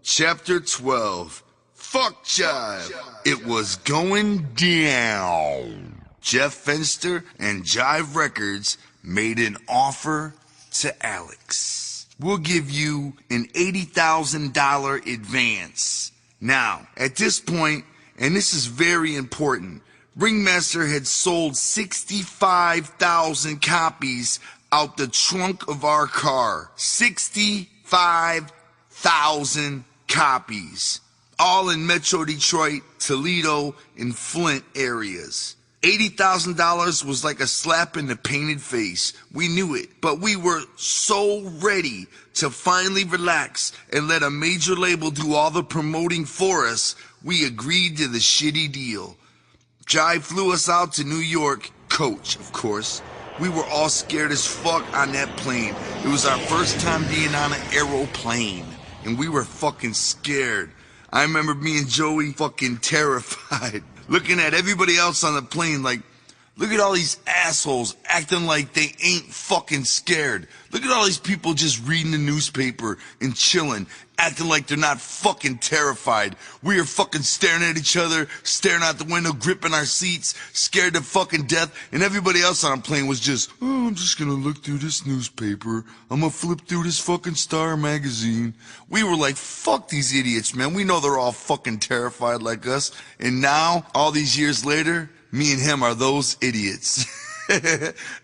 Chapter 12. Fuck Jive. It was going down. Jeff Fenster and Jive Records made an offer to Alex. We'll give you an $80,000 advance. Now, at this point, and this is very important, Ringmaster had sold 65,000 copies out the trunk of our car. 65,000 copies. All in Metro Detroit, Toledo, and Flint areas. $80,000 was like a slap in the painted face. We knew it, but we were so ready to finally relax and let a major label do all the promoting for us, we agreed to the shitty deal. Jive flew us out to New York, coach, of course. We were all scared as fuck on that plane. It was our first time being on an aeroplane, and we were fucking scared. I remember me and Joey fucking terrified, looking at everybody else on the plane like, look at all these assholes acting like they ain't fucking scared. Look at all these people just reading the newspaper and chilling, acting like they're not fucking terrified. We are fucking staring at each other, staring out the window, gripping our seats, scared to fucking death, and everybody else on the plane was just, oh, I'm just gonna look through this newspaper. I'm gonna flip through this fucking Star magazine. We were like, fuck these idiots, man. We know they're all fucking terrified like us. And now, all these years later, me and him are those idiots.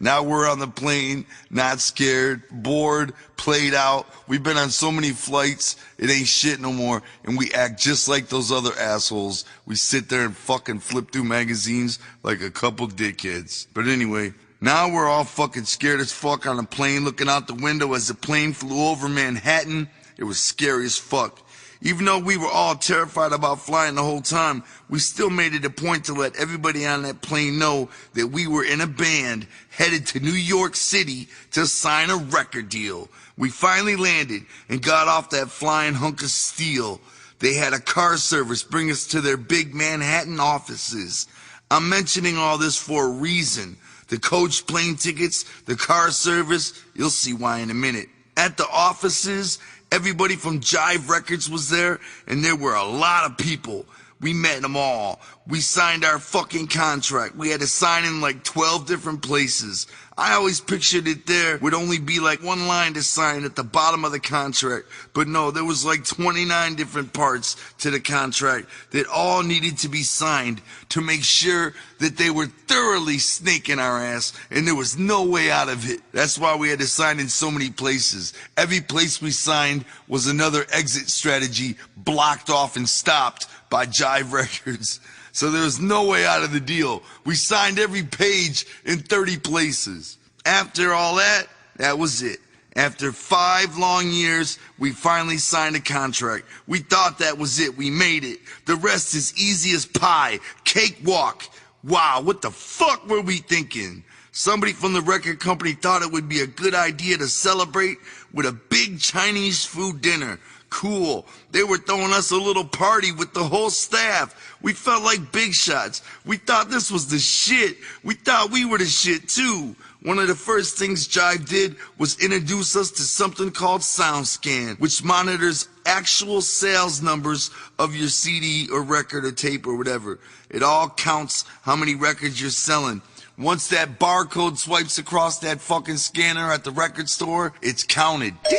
Now we're on the plane, not scared, bored, played out. We've been on so many flights, it ain't shit no more, and we act just like those other assholes. We sit there and fucking flip through magazines like a couple dickheads. But anyway, now we're all fucking scared as fuck on the plane, looking out the window as the plane flew over Manhattan. It was scary as fuck. Even though we were all terrified about flying the whole time, we still made it a point to let everybody on that plane know that we were in a band headed to New York City to sign a record deal. We finally landed and got off that flying hunk of steel. They had a car service bring us to their big Manhattan offices. I'm mentioning all this for a reason. The coach plane tickets, the car service, you'll see why in a minute. At the offices, everybody from Jive Records was there, and there were a lot of people. We met them all. We signed our fucking contract. We had to sign in like 12 different places. I always pictured it there would only be like one line to sign at the bottom of the contract. But no, there was like 29 different parts to the contract that all needed to be signed to make sure that they were thoroughly snaking our ass and there was no way out of it. That's why we had to sign in so many places. Every place we signed was another exit strategy blocked off and stopped by Jive Records. So there was no way out of the deal. We signed every page in 30 places. After all that, that was it. After 5 long years, we finally signed a contract. We thought that was it. We made it. The rest is easy as pie. Cakewalk. Wow, what the fuck were we thinking? Somebody from the record company thought it would be a good idea to celebrate with a big Chinese food dinner. Cool. They were throwing us a little party with the whole staff. We felt like big shots. We thought this was the shit. We thought we were the shit too. One of the first things Jive did was introduce us to something called SoundScan, which monitors actual sales numbers of your CD or record or tape or whatever. It all counts how many records you're selling. Once that barcode swipes across that fucking scanner at the record store, it's counted. Ding!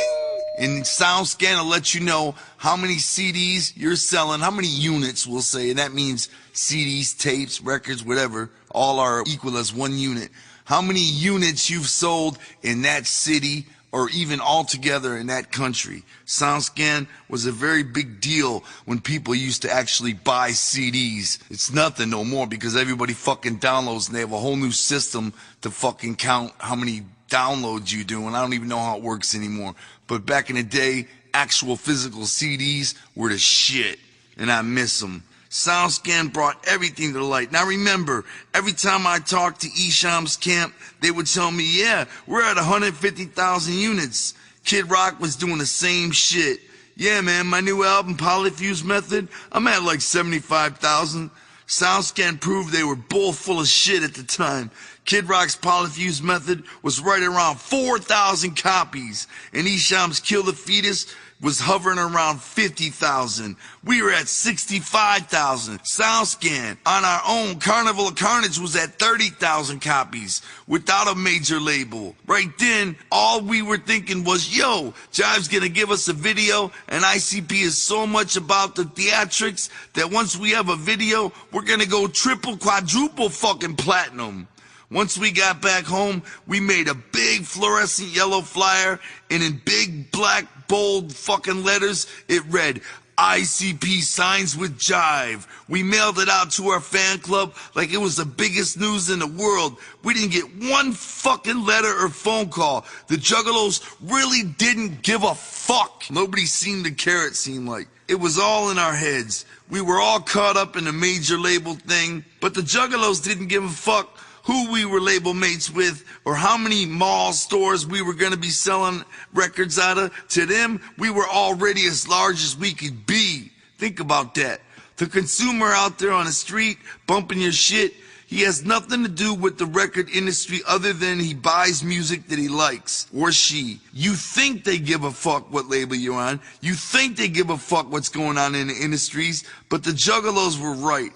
And SoundScan will let you know how many CDs you're selling, how many units we'll say, and that means CDs, tapes, records, whatever, all are equal as one unit. How many units you've sold in that city or even altogether in that country. SoundScan was a very big deal when people used to actually buy CDs. It's nothing no more because everybody fucking downloads and they have a whole new system to fucking count how many downloads you do, and I don't even know how it works anymore. But back in the day, actual physical CDs were the shit, and I miss them. SoundScan brought everything to light. Now remember, every time I talked to Esham's camp, they would tell me, yeah, we're at 150,000 units. Kid Rock was doing the same shit. Yeah, man, my new album, Polyfuse Method, I'm at like 75,000. SoundScan proved they were both full of shit at the time. Kid Rock's Polyfuse Method was right around 4,000 copies, and Esham's Kill the Fetus was hovering around 50,000. We were at 65,000. SoundScan on our own, Carnival of Carnage, was at 30,000 copies without a major label. Right then, all we were thinking was, yo, Jive's gonna give us a video, and ICP is so much about the theatrics that once we have a video, we're gonna go triple, quadruple fucking platinum. Once we got back home, we made a big fluorescent yellow flyer, and in big black bold fucking letters, it read, ICP signs with Jive. We mailed it out to our fan club like it was the biggest news in the world. We didn't get one fucking letter or phone call. The Juggalos really didn't give a fuck. Nobody seemed to care, it seemed like. It was all in our heads. We were all caught up in the major label thing, but the Juggalos didn't give a fuck who we were label mates with or how many mall stores we were going to be selling records out of. To them, we were already as large as we could be. Think about that. The consumer out there on the street bumping your shit, he has nothing to do with the record industry other than he buys music that he likes, or she. You think they give a fuck what label you're on. You think they give a fuck what's going on in the industries, but the Juggalos were right.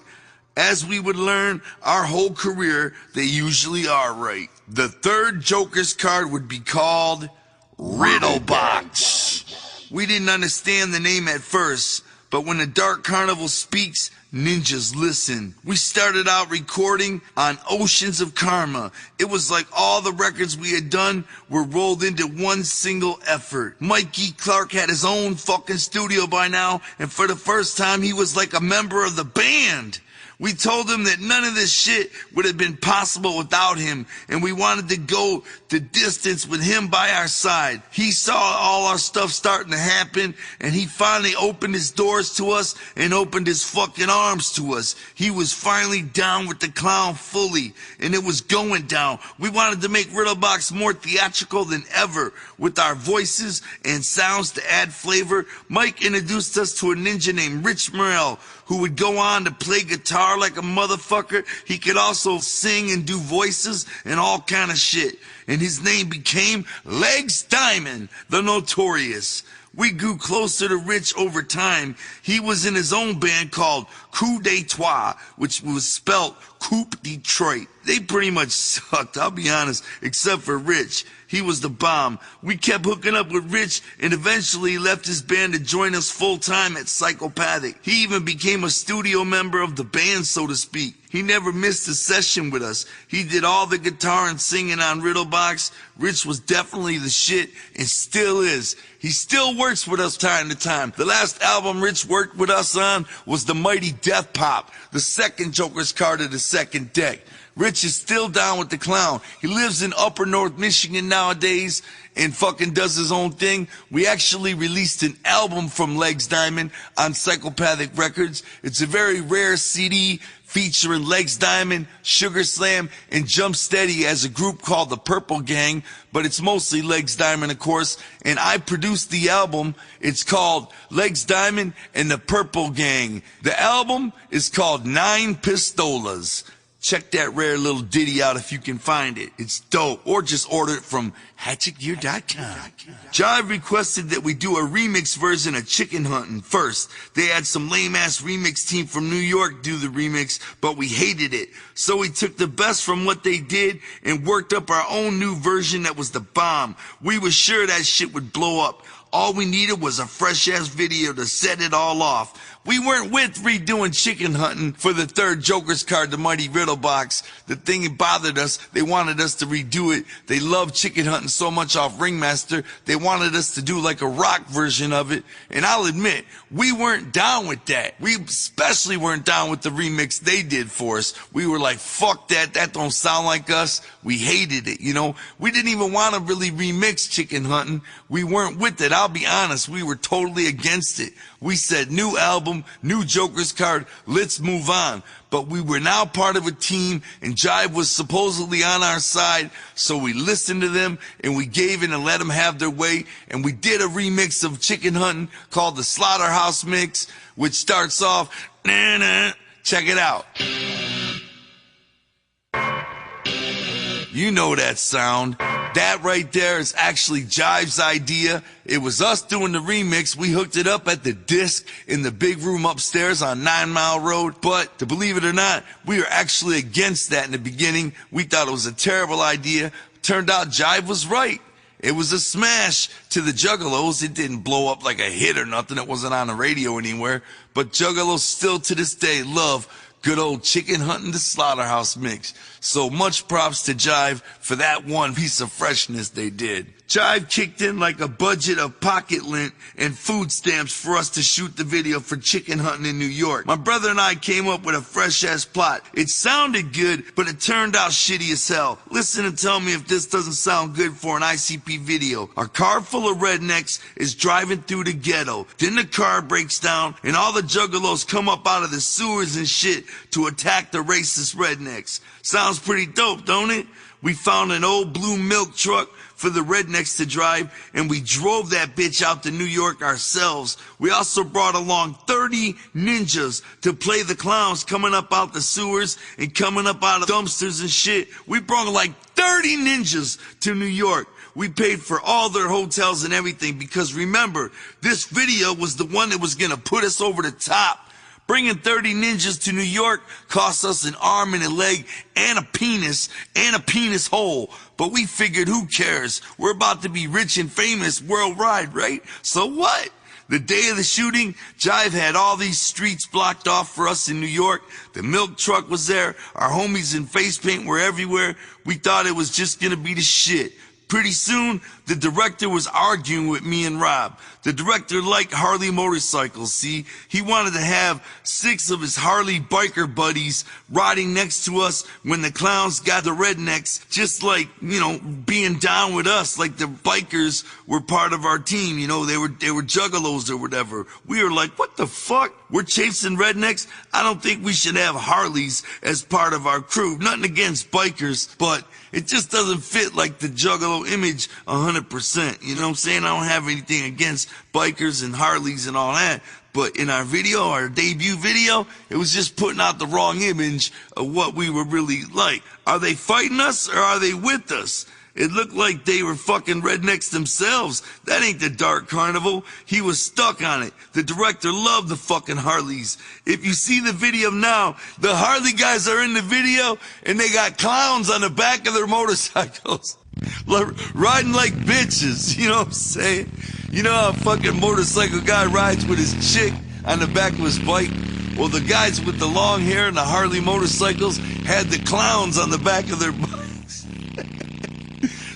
As we would learn our whole career, they usually are right. The third Joker's card would be called Riddlebox. We didn't understand the name at first, but when the Dark Carnival speaks, ninjas listen. We started out recording on Oceans of Karma. It was like all the records we had done were rolled into one single effort. Mikey Clark had his own fucking studio by now, and for the first time he was like a member of the band. We told him that none of this shit would have been possible without him, and we wanted to go the distance with him by our side. He saw all our stuff starting to happen, and he finally opened his doors to us and opened his fucking arms to us. He was finally down with the clown fully, and it was going down. We wanted to make Riddlebox more theatrical than ever with our voices and sounds to add flavor. Mike introduced us to a ninja named Rich Morel, who would go on to play guitar like a motherfucker. He could also sing and do voices and all kind of shit. And his name became Legs Diamond, the Notorious. We grew closer to Rich over time. He was in his own band called Coup d'Etoile, which was spelt Coupe Detroit. They pretty much sucked, I'll be honest, except for Rich. He was the bomb. We kept hooking up with Rich, and eventually he left his band to join us full-time at Psychopathic. He even became a studio member of the band, so to speak. He never missed a session with us. He did all the guitar and singing on Riddlebox. Rich was definitely the shit, and still is. He still works with us time to time. The last album Rich worked with us on was The Mighty Death Pop, the second Joker's card of the second deck. Rich is still down with the clown. He lives in Upper North Michigan nowadays and fucking does his own thing. We actually released an album from Legs Diamond on Psychopathic Records. It's a very rare CD featuring Legs Diamond, Sugar Slam, and Jump Steady as a group called the Purple Gang, but it's mostly Legs Diamond, of course, and I produced the album. It's called Legs Diamond and the Purple Gang. The album is called Nine Pistolas. Check that rare little ditty out if you can find it. It's dope. Or just order it from hatchetgear.com. Jive requested that we do a remix version of Chicken Huntin' first. They had some lame-ass remix team from New York do the remix, but we hated it. So we took the best from what they did and worked up our own new version that was the bomb. We were sure that shit would blow up. All we needed was a fresh-ass video to set it all off. We weren't with redoing Chicken Huntin' for the third Joker's card, the Mighty Riddlebox. The thing that bothered us, they wanted us to redo it. They loved Chicken Huntin' so much off Ringmaster, they wanted us to do like a rock version of it. And I'll admit, we weren't down with that. We especially weren't down with the remix they did for us. We were like, fuck that, that don't sound like us. We hated it, you know. We didn't even want to really remix Chicken Huntin'. We weren't with it, I'll be honest. We were totally against it. We said, new album, new Joker's card, let's move on. But we were now part of a team, and Jive was supposedly on our side, so we listened to them, and we gave in and let them have their way, and we did a remix of Chicken Huntin' called the Slaughterhouse Mix, which starts off, nah. Check it out. You know that sound. That right there is actually Jive's idea. It was us doing the remix. We hooked it up at the disc in the big room upstairs on 9 Mile Road. But to believe it or not, we were actually against that in the beginning. We thought it was a terrible idea. Turned out Jive was right. It was a smash to the Juggalos. It didn't blow up like a hit or nothing. It wasn't on the radio anywhere. But Juggalos still to this day love good old Chicken Hunting the Slaughterhouse mix. So much props to Jive for that one piece of freshness they did. Jive kicked in like a budget of pocket lint and food stamps for us to shoot the video for Chicken Hunting in New York. My brother and I came up with a fresh-ass plot. It sounded good, but it turned out shitty as hell. Listen and tell me if this doesn't sound good for an ICP video. Our car full of rednecks is driving through the ghetto. Then the car breaks down and all the Juggalos come up out of the sewers and shit to attack the racist rednecks. Sounds pretty dope, don't it? We found an old blue milk truck for the rednecks to drive, and we drove that bitch out to New York ourselves. We also brought along 30 ninjas to play the clowns coming up out the sewers and coming up out of dumpsters and shit. We brought like 30 ninjas to New York. We paid for all their hotels and everything because remember, this video was the one that was gonna put us over the top. Bringing 30 ninjas to New York cost us an arm and a leg and a penis hole. But we figured, who cares? We're about to be rich and famous worldwide, right? So what? The day of the shooting, Jive had all these streets blocked off for us in New York. The milk truck was there. Our homies in face paint were everywhere. We thought it was just gonna be the shit. Pretty soon, the director was arguing with me and Rob. The director liked Harley motorcycles, see? He wanted to have 6 of his Harley biker buddies riding next to us when the clowns got the rednecks, just like, you know, being down with us, like the bikers were part of our team, you know, they were Juggalos or whatever. We were like, what the fuck? We're chasing rednecks? I don't think we should have Harleys as part of our crew. Nothing against bikers, but it just doesn't fit like the Juggalo image 100%. You know what I'm saying? I don't have anything against bikers and Harleys and all that. But in our video, our debut video, it was just putting out the wrong image of what we were really like. Are they fighting us or are they with us? It looked like they were fucking rednecks themselves. That ain't the Dark Carnival. He was stuck on it. The director loved the fucking Harleys. If you see the video now, the Harley guys are in the video and they got clowns on the back of their motorcycles. Riding like bitches, you know what I'm saying? You know how a fucking motorcycle guy rides with his chick on the back of his bike? Well, the guys with the long hair and the Harley motorcycles had the clowns on the back of their bikes.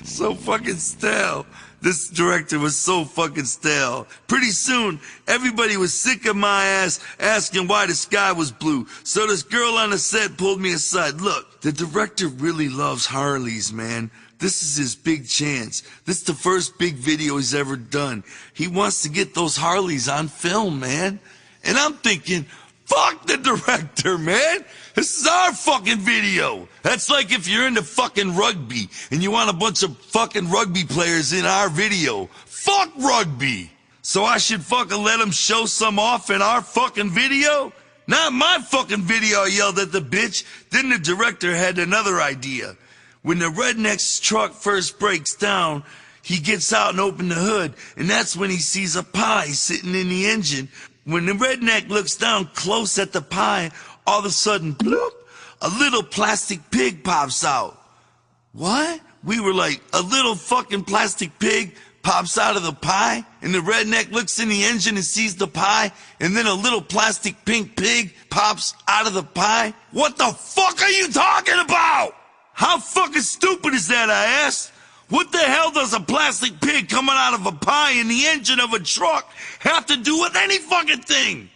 So fucking stale. This director was so fucking stale. Pretty soon, everybody was sick of my ass asking why the sky was blue. So this girl on the set pulled me aside. Look, the director really loves Harleys, man. This is his big chance. This is the first big video he's ever done. He wants to get those Harleys on film, man. And I'm thinking, fuck the director, man. This is our fucking video. That's like if you're into fucking rugby and you want a bunch of fucking rugby players in our video. Fuck rugby. So I should fucking let them show some off in our fucking video? Not my fucking video, I yelled at the bitch. Then the director had another idea. When the redneck's truck first breaks down, he gets out and opens the hood, and that's when he sees a pie sitting in the engine. When the redneck looks down close at the pie, all of a sudden, bloop, a little plastic pig pops out. What? We were like, a little fucking plastic pig pops out of the pie? And the redneck looks in the engine and sees the pie, and then a little plastic pink pig pops out of the pie? What the fuck are you talking about? How fucking stupid is that, I asked? What the hell does a plastic pig coming out of a pie in the engine of a truck have to do with any fucking thing?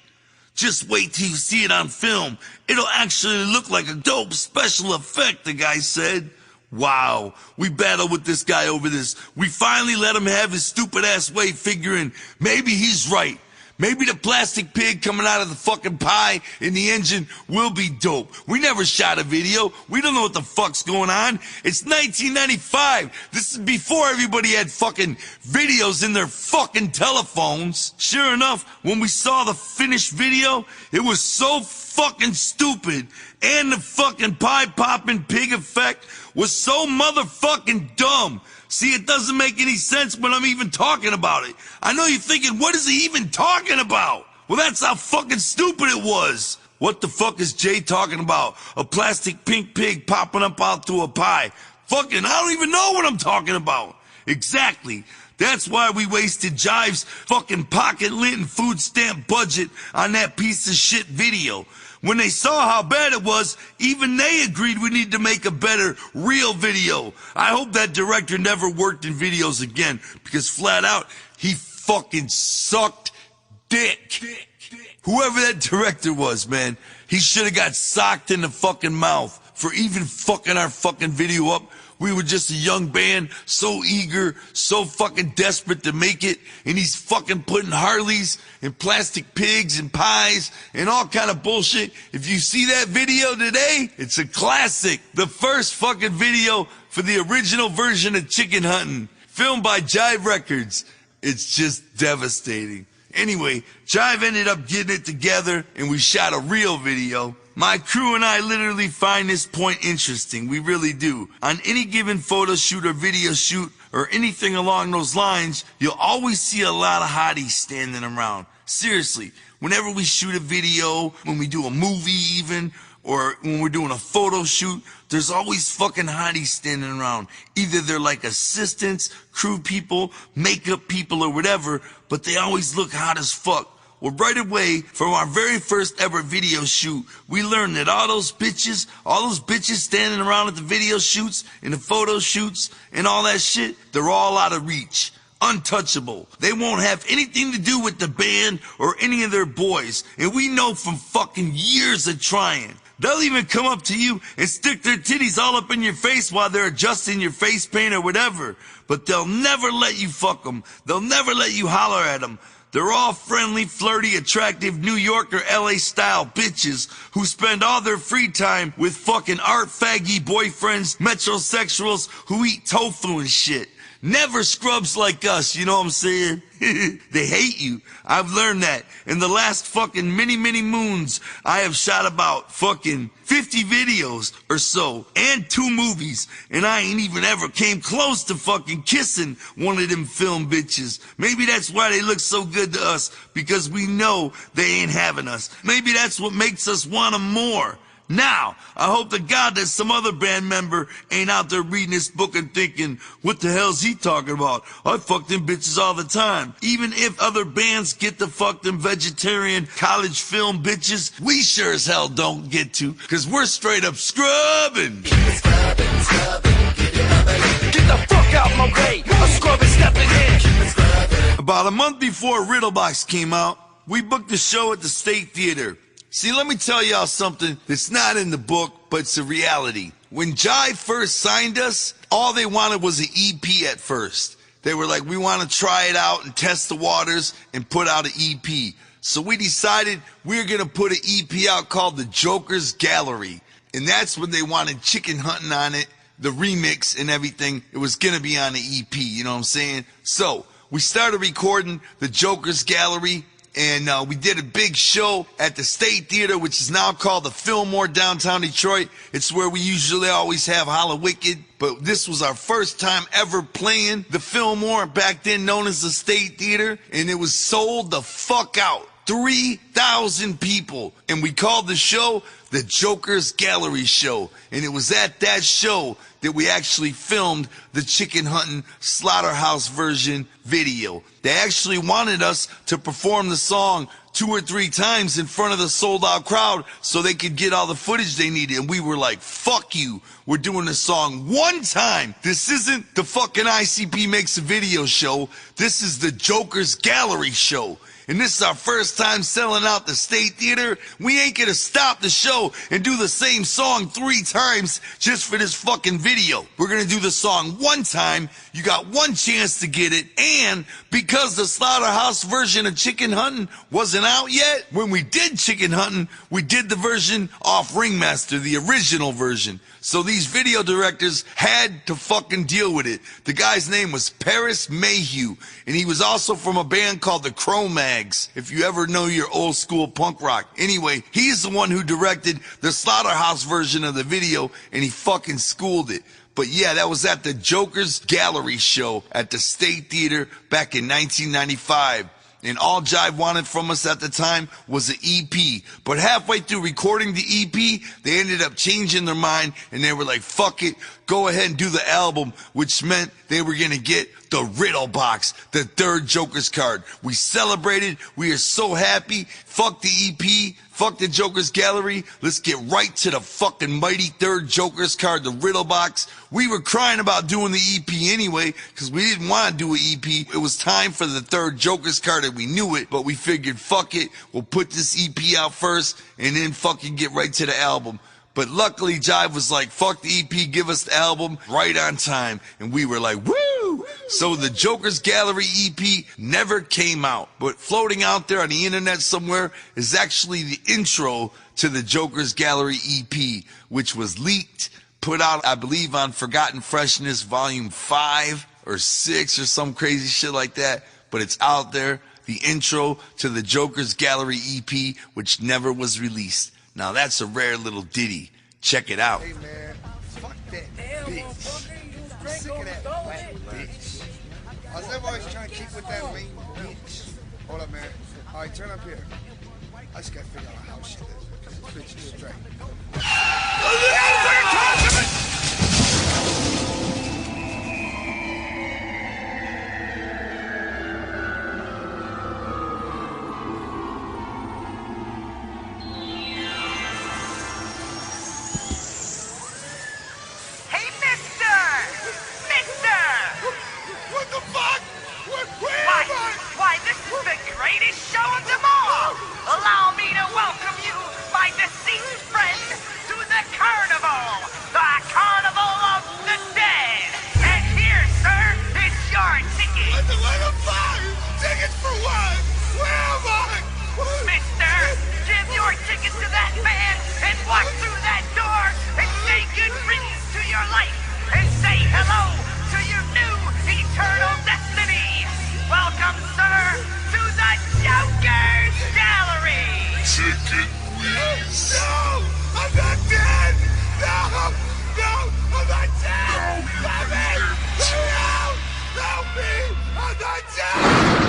Just wait till you see it on film. It'll actually look like a dope special effect, the guy said. Wow, we battled with this guy over this. We finally let him have his stupid ass way, figuring maybe he's right. Maybe the plastic pig coming out of the fucking pie in the engine will be dope. We never shot a video. We don't know what the fuck's going on. It's 1995. This is before everybody had fucking videos in their fucking telephones. Sure enough, when we saw the finished video, it was so fucking stupid. And the fucking pie popping pig effect was so motherfucking dumb. See, it doesn't make any sense when I'm even talking about it. I know you're thinking, what is he even talking about? Well, that's how fucking stupid it was. What the fuck is Jay talking about? A plastic pink pig popping up out through a pie. Fucking, I don't even know what I'm talking about. Exactly. That's why we wasted Jive's fucking pocket lint and food stamp budget on that piece of shit video. When they saw how bad it was, even they agreed we need to make a better, real video. I hope that director never worked in videos again, because flat out, he fucking sucked dick. Whoever that director was, man, he should have got socked in the fucking mouth for even fucking our fucking video up. We were just a young band, so eager, so fucking desperate to make it, and he's fucking putting Harleys and plastic pigs and pies and all kind of bullshit. If you see that video today, it's a classic. The first fucking video for the original version of Chicken Hunting, filmed by Jive Records. It's just devastating. Anyway, Jive ended up getting it together, and we shot a real video. My crew and I literally find this point interesting. We really do. On any given photo shoot or video shoot or anything along those lines, you'll always see a lot of hotties standing around. Seriously, whenever we shoot a video, when we do a movie even, or when we're doing a photo shoot, there's always fucking hotties standing around. Either they're like assistants, crew people, makeup people, or whatever, but they always look hot as fuck. Well, right away, from our very first ever video shoot, we learned that all those bitches standing around at the video shoots and the photo shoots and all that shit, they're all out of reach. Untouchable. They won't have anything to do with the band or any of their boys. And we know from fucking years of trying. They'll even come up to you and stick their titties all up in your face while they're adjusting your face paint or whatever. But they'll never let you fuck them. They'll never let you holler at them. They're all friendly, flirty, attractive New York or LA style bitches who spend all their free time with fucking art faggy boyfriends, metrosexuals who eat tofu and shit. Never scrubs like us, you know what I'm saying? They hate you. I've learned that. In the last fucking many moons, I have shot about fucking 50 videos or so, and 2 movies, and I ain't even ever came close to fucking kissing one of them film bitches. Maybe that's why they look so good to us, because we know they ain't having us. Maybe that's what makes us want them more. Now, I hope to God that some other band member ain't out there reading this book and thinking, what the hell's he talking about? I fuck them bitches all the time. Even if other bands get to fuck them vegetarian college film bitches, we sure as hell don't get to, cause we're straight up scrubbing. Get the fuck out my way, I'm scrubbing, stepping in. About a month before Riddlebox came out, we booked a show at the State Theater. See, let me tell y'all something that's not in the book, but it's a reality. When Jive first signed us, all they wanted was an EP at first. They were like, we want to try it out and test the waters and put out an EP. So we decided we were going to put an EP out called The Joker's Gallery. And that's when they wanted Chicken Hunting on it, the remix and everything. It was going to be on the EP, you know what I'm saying? So we started recording The Joker's Gallery. And we did a big show at the State Theater, which is now called the Fillmore, downtown Detroit. It's where we usually always have Holla Wicked, but this was our first time ever playing the Fillmore, back then known as the State Theater, and it was sold the fuck out. 3,000 people, and we called the show the Joker's Gallery Show, and it was at that show that we actually filmed the Chicken Hunting Slaughterhouse version video. They actually wanted us to perform the song 2 or 3 times in front of the sold-out crowd so they could get all the footage they needed, and we were like, fuck you, we're doing the song 1 time. This isn't the fucking ICP Makes a Video show, this is the Joker's Gallery Show. And this is our first time selling out the State Theater. We ain't gonna stop the show and do the same song 3 times just for this fucking video. We're gonna do the song 1 time. You got 1 chance to get it. And because the Slaughterhouse version of Chicken Hunting wasn't out yet, when we did Chicken Hunting, we did the version off Ringmaster, the original version. So these video directors had to fucking deal with it. The guy's name was Paris Mayhew, and he was also from a band called the Cro-Mags, if you ever know your old school punk rock. Anyway, he's the one who directed the Slaughterhouse version of the video, and he fucking schooled it. But yeah, that was at the Joker's Gallery show at the State Theater back in 1995. And all Jive wanted from us at the time was an EP. But halfway through recording the EP, they ended up changing their mind and they were like, fuck it, go ahead and do the album, which meant they were gonna get the Riddle Box, the third Joker's card. We celebrated, we are so happy. Fuck the EP, fuck the Joker's Gallery. Let's get right to the fucking mighty third Joker's card, the Riddle Box. We were crying about doing the EP anyway, because we didn't want to do an EP. It was time for the third Joker's card and we knew it, but we figured, fuck it, we'll put this EP out first and then fucking get right to the album. But luckily, Jive was like, fuck the EP, give us the album right on time. And we were like, woo! So the Joker's Gallery EP never came out. But floating out there on the internet somewhere is actually the intro to the Joker's Gallery EP, which was leaked, put out, I believe, on Forgotten Freshness Volume 5 or 6 or some crazy shit like that. But it's out there, the intro to the Joker's Gallery EP, which never was released. Now that's a rare little ditty. Check it out. Hey man, fuck that bitch. I'm sick of that white bitch. I was always trying to keep with that wing bitch. Hold up, man. All right, turn up here. I just gotta figure out how shit is. Cause this bitch is straight. Why, this is the greatest show of them all! Allow me to welcome you, my deceased friend, to the carnival! The carnival of the dead! And here, sir, is your ticket! What the fuck? Tickets for what? Where am I? Mister, give your ticket to that man and walk through that door and say good riddance to your life and say hello to your new eternal destiny! Welcome, sir, to the Joker's Gallery! Ticket, please. No! I'm not dead! No! No! I'm not dead! Help me! Help! Help me! I'm not dead!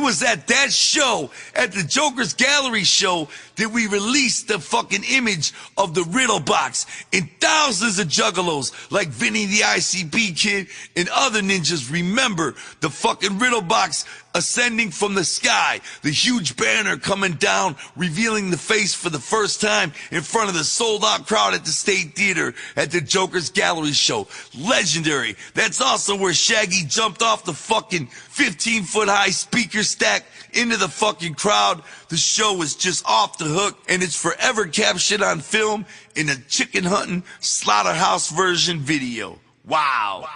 was at that show, at the Joker's Gallery show, that we released the fucking image of the Riddle Box, and thousands of juggalos like Vinny the ICP Kid and other ninjas remember the fucking Riddle Box ascending from the sky, the huge banner coming down, revealing the face for the first time in front of the sold-out crowd at the State Theater at the Joker's Gallery show. Legendary. That's also where Shaggy jumped off the fucking 15-foot-high speaker stack into the fucking crowd. The show was just off the hook, and it's forever captured on film in a chicken hunting slaughterhouse version video. Wow.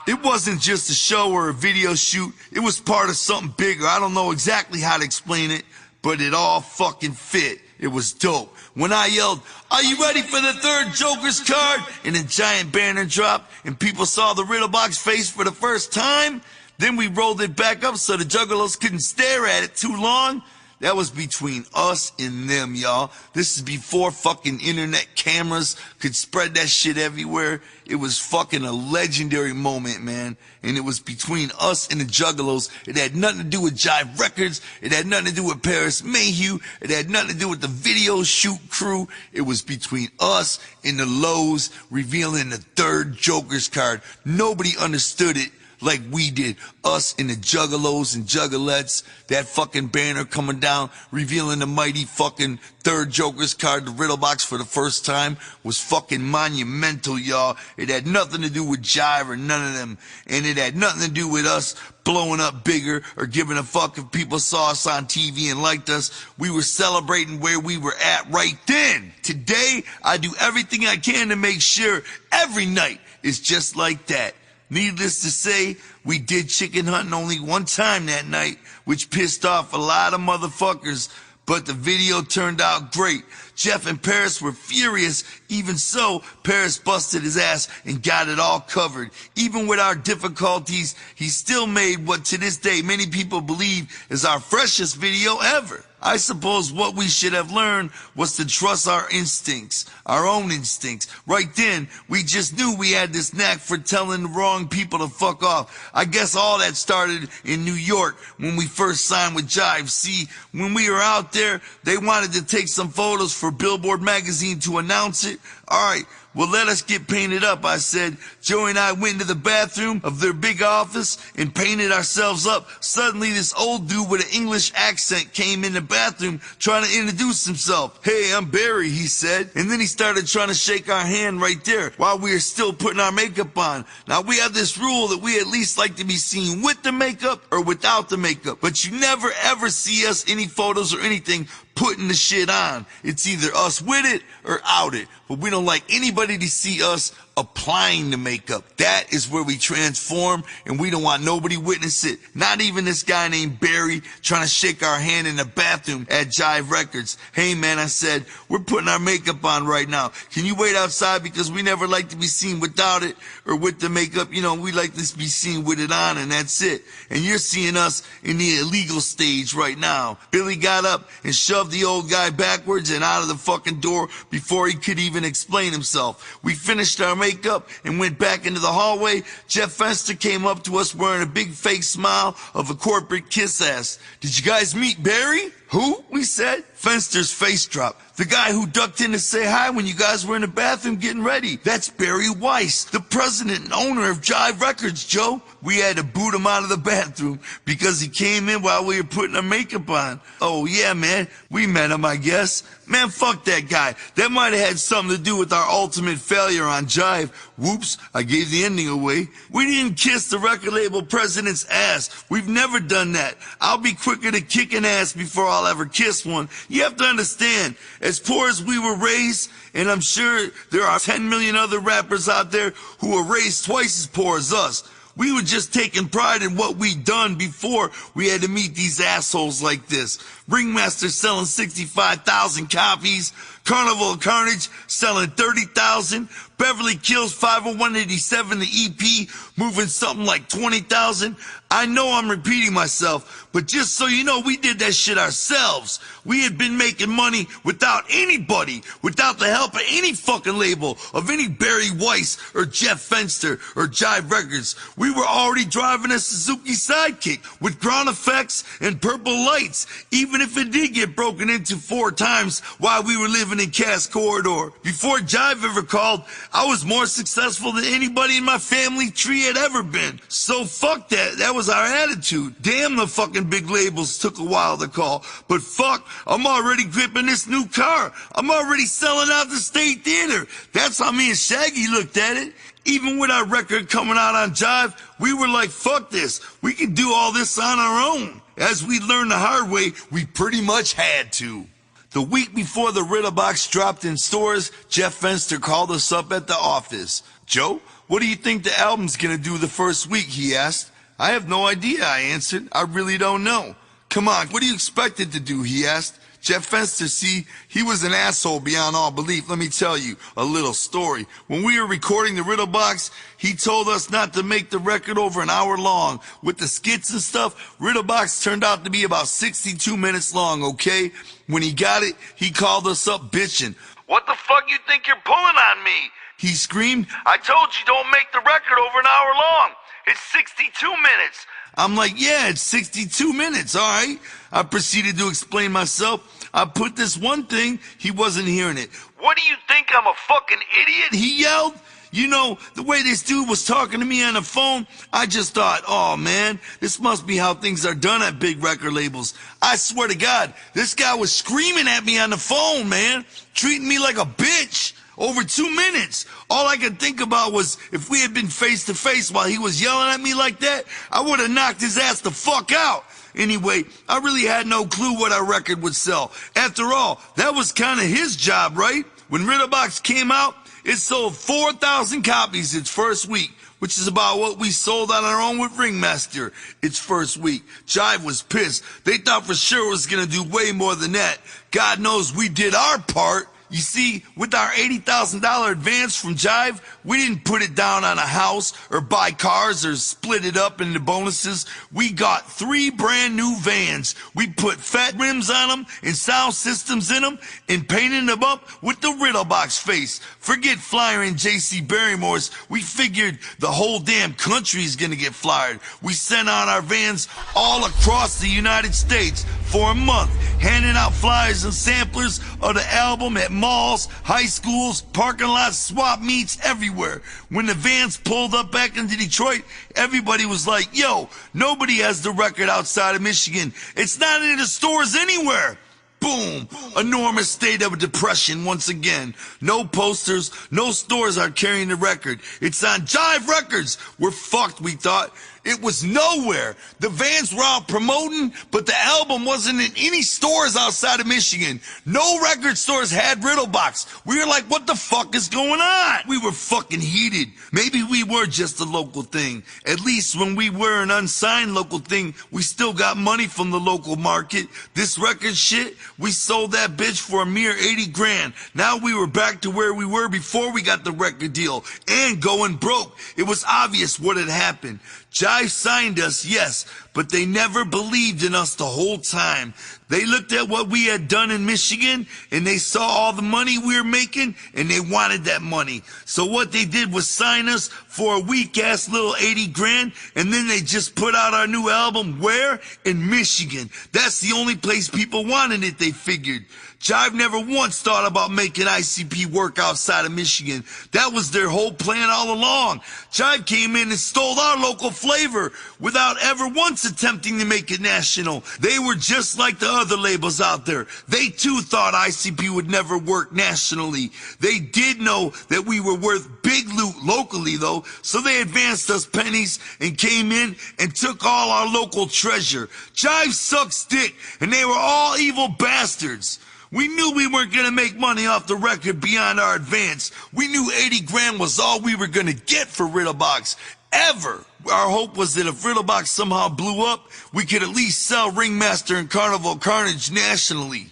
It wasn't just a show or a video shoot. It was part of something bigger. I don't know exactly how to explain it, but it all fucking fit. It was dope. When I yelled, "Are you ready for the third Joker's card?" and a giant banner dropped and people saw the Riddle Box face for the first time, then we rolled it back up so the juggalos couldn't stare at it too long. That was between us and them, y'all. This is before fucking internet cameras could spread that shit everywhere. It was fucking a legendary moment, man. And it was between us and the juggalos. It had nothing to do with Jive Records. It had nothing to do with Paris Mayhew. It had nothing to do with the video shoot crew. It was between us and the Lows revealing the third Joker's card. Nobody understood it like we did. Us and the juggalos and juggalettes, that fucking banner coming down, revealing the mighty fucking third Joker's card, the Riddle Box for the first time, was fucking monumental, y'all. It had nothing to do with Jive or none of them. And it had nothing to do with us blowing up bigger or giving a fuck if people saw us on TV and liked us. We were celebrating where we were at right then. Today, I do everything I can to make sure every night is just like that. Needless to say, we did chicken hunting only one time that night, which pissed off a lot of motherfuckers, but the video turned out great. Jeff and Paris were furious. Even so, Paris busted his ass and got it all covered. Even with our difficulties, he still made what to this day many people believe is our freshest video ever. I suppose what we should have learned was to trust our instincts, our own instincts. Right then, we just knew we had this knack for telling the wrong people to fuck off. I guess all that started in New York when we first signed with Jive. See, when we were out there, they wanted to take some photos for Billboard magazine to announce it. All right, well, let us get painted up, I said. Joey and I went into the bathroom of their big office and painted ourselves up. Suddenly, this old dude with an English accent came in the bathroom trying to introduce himself. "Hey, I'm Barry," he said. And then he started trying to shake our hand right there while we were still putting our makeup on. Now, we have this rule that we at least like to be seen with the makeup or without the makeup. But you never ever see us, any photos or anything, putting the shit on. It's either us with it or out it. But we don't like anybody to see us applying the makeup. That is where we transform, and we don't want nobody witness it. Not even this guy named Barry trying to shake our hand in the bathroom at Jive Records. "Hey man," I said, "we're putting our makeup on right now. Can you wait outside because we never like to be seen without it or with the makeup. You know, we like to be seen with it on, and that's it. And you're seeing us in the illegal stage right now." Billy got up and shoved the old guy backwards and out of the fucking door before he could even explain himself. We finished our makeup and went back into the hallway. Jeff Fenster came up to us wearing a big fake smile of a corporate kiss ass. "Did you guys meet Barry?" "Who?" we said. Fenster's face dropped. "The guy who ducked in to say hi when you guys were in the bathroom getting ready. That's Barry Weiss, the president and owner of Jive Records, Joe." We had to boot him out of the bathroom because he came in while we were putting our makeup on. "Oh yeah, man, we met him, I guess." Man, fuck that guy. That might have had something to do with our ultimate failure on Jive. Whoops, I gave the ending away. We didn't kiss the record label president's ass. We've never done that. I'll be quicker to kick an ass before I'll ever kiss one. You have to understand, as poor as we were raised, and I'm sure there are 10 million other rappers out there who were raised twice as poor as us, we were just taking pride in what we'd done before we had to meet these assholes like this. Ringmaster selling 65,000 copies, Carnival of Carnage selling 30,000. Beverly Kills 50187, the EP, moving something like 20,000. I know I'm repeating myself, but just so you know, we did that shit ourselves. We had been making money without anybody, without the help of any fucking label, of any Barry Weiss or Jeff Fenster or ChzBrgr. We were already driving a Suzuki Sidekick with ground effects and purple lights, even if it did get broken into 4 times while we were living in Cass Corridor. Before Jive ever called, I was more successful than anybody in my family tree had ever been. So fuck that. That was our attitude. Damn, the fucking big labels took a while to call. But fuck, I'm already gripping this new car. I'm already selling out the State Theater. That's how me and Shaggy looked at it. Even with our record coming out on Jive, we were like, fuck this. We can do all this on our own. As we learned the hard way, we pretty much had to. The week before the Riddle Box dropped in stores, Jeff Fenster called us up at the office. Joe, what do you think the album's gonna do the first week, he asked. I have no idea, I answered. I really don't know. Come on, what do you expect it to do, he asked. Jeff Fenster, see, he was an asshole beyond all belief. Let me tell you a little story. When we were recording the Riddle Box, he told us not to make the record over an hour long. With the skits and stuff, Riddle Box turned out to be about 62 minutes long, okay? When he got it, he called us up bitching. What the fuck you think you're pulling on me? He screamed, I told you don't make the record over an hour long. It's 62 minutes. I'm like, yeah, it's 62 minutes, all right? I proceeded to explain myself. I put this one thing, he wasn't hearing it. What do you think, I'm a fucking idiot? He yelled. You know, the way this dude was talking to me on the phone, I just thought, oh man, this must be how things are done at big record labels. I swear to God, this guy was screaming at me on the phone, man, treating me like a bitch. Over 2 minutes. All I could think about was if we had been face to face while he was yelling at me like that, I would have knocked his ass the fuck out. Anyway, I really had no clue what our record would sell. After all, that was kind of his job, right? When Riddle Box came out, it sold 4,000 copies its first week, which is about what we sold on our own with Ringmaster its first week. Jive was pissed. They thought for sure it was gonna do way more than that. God knows we did our part. You see, with our $80,000 advance from Jive, we didn't put it down on a house or buy cars or split it up into bonuses. We got 3 brand new vans. We put fat rims on them and sound systems in them and painted them up with the Riddle Box face. Forget Flyer and J.C. Barrymore's. We figured the whole damn country's gonna get flyered. We sent out our vans all across the United States for a month, handing out flyers and samplers of the album at malls, high schools, parking lots, swap meets, everywhere. When the vans pulled up back into Detroit, everybody was like, yo, nobody has the record outside of Michigan. It's not in the stores anywhere. Boom! Enormous state of depression once again. No posters, no stores are carrying the record. It's on Jive Records. We're fucked, we thought. It was nowhere. The vans were out promoting, but the album wasn't in any stores outside of Michigan. No record stores had Riddle Box. We were like, what the fuck is going on? We were fucking heated. Maybe we were just a local thing. At least when we were an unsigned local thing, we still got money from the local market. This record shit, we sold that bitch for a mere 80 grand. Now we were back to where we were before we got the record deal and going broke. It was obvious what had happened. Jive signed us, yes, but they never believed in us the whole time. They looked at what we had done in Michigan, and they saw all the money we were making, and they wanted that money. So what they did was sign us for a weak-ass little 80 grand, and then they just put out our new album, where? In Michigan. That's the only place people wanted it, they figured. Jive never once thought about making ICP work outside of Michigan. That was their whole plan all along. Jive came in and stole our local flavor without ever once attempting to make it national. They were just like the other labels out there. They too thought ICP would never work nationally. They did know that we were worth big loot locally though, so they advanced us pennies and came in and took all our local treasure. Jive sucks dick, and they were all evil bastards. We knew we weren't gonna make money off the record beyond our advance. We knew 80 grand was all we were gonna get for Riddle Box, ever. Our hope was that if Riddle Box somehow blew up, we could at least sell Ringmaster and Carnival Carnage nationally.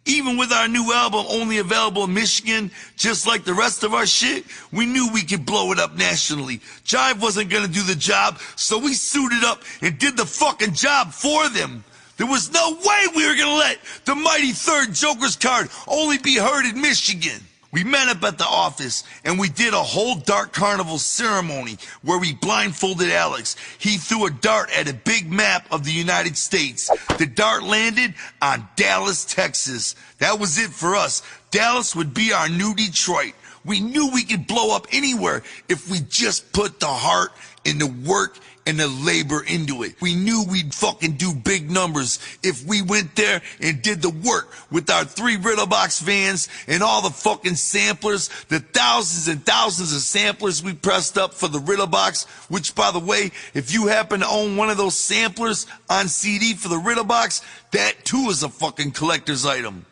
Even with our new album only available in Michigan, just like the rest of our shit, we knew we could blow it up nationally. Jive wasn't gonna do the job, so we suited up and did the fucking job for them. There was no way we were gonna let the mighty third Joker's card only be heard in Michigan. We met up at the office and we did a whole Dart Carnival ceremony where we blindfolded Alex. He threw a dart at a big map of the United States. The dart landed on Dallas, Texas. That was it for us. Dallas would be our new Detroit. We knew we could blow up anywhere if we just put the heart and the work and the labor into it. We knew we'd fucking do big numbers if we went there and did the work with our 3 Riddlebox vans and all the fucking samplers, the thousands and thousands of samplers we pressed up for the Riddlebox, which, by the way, if you happen to own one of those samplers on CD for the Riddlebox, that too is a fucking collector's item.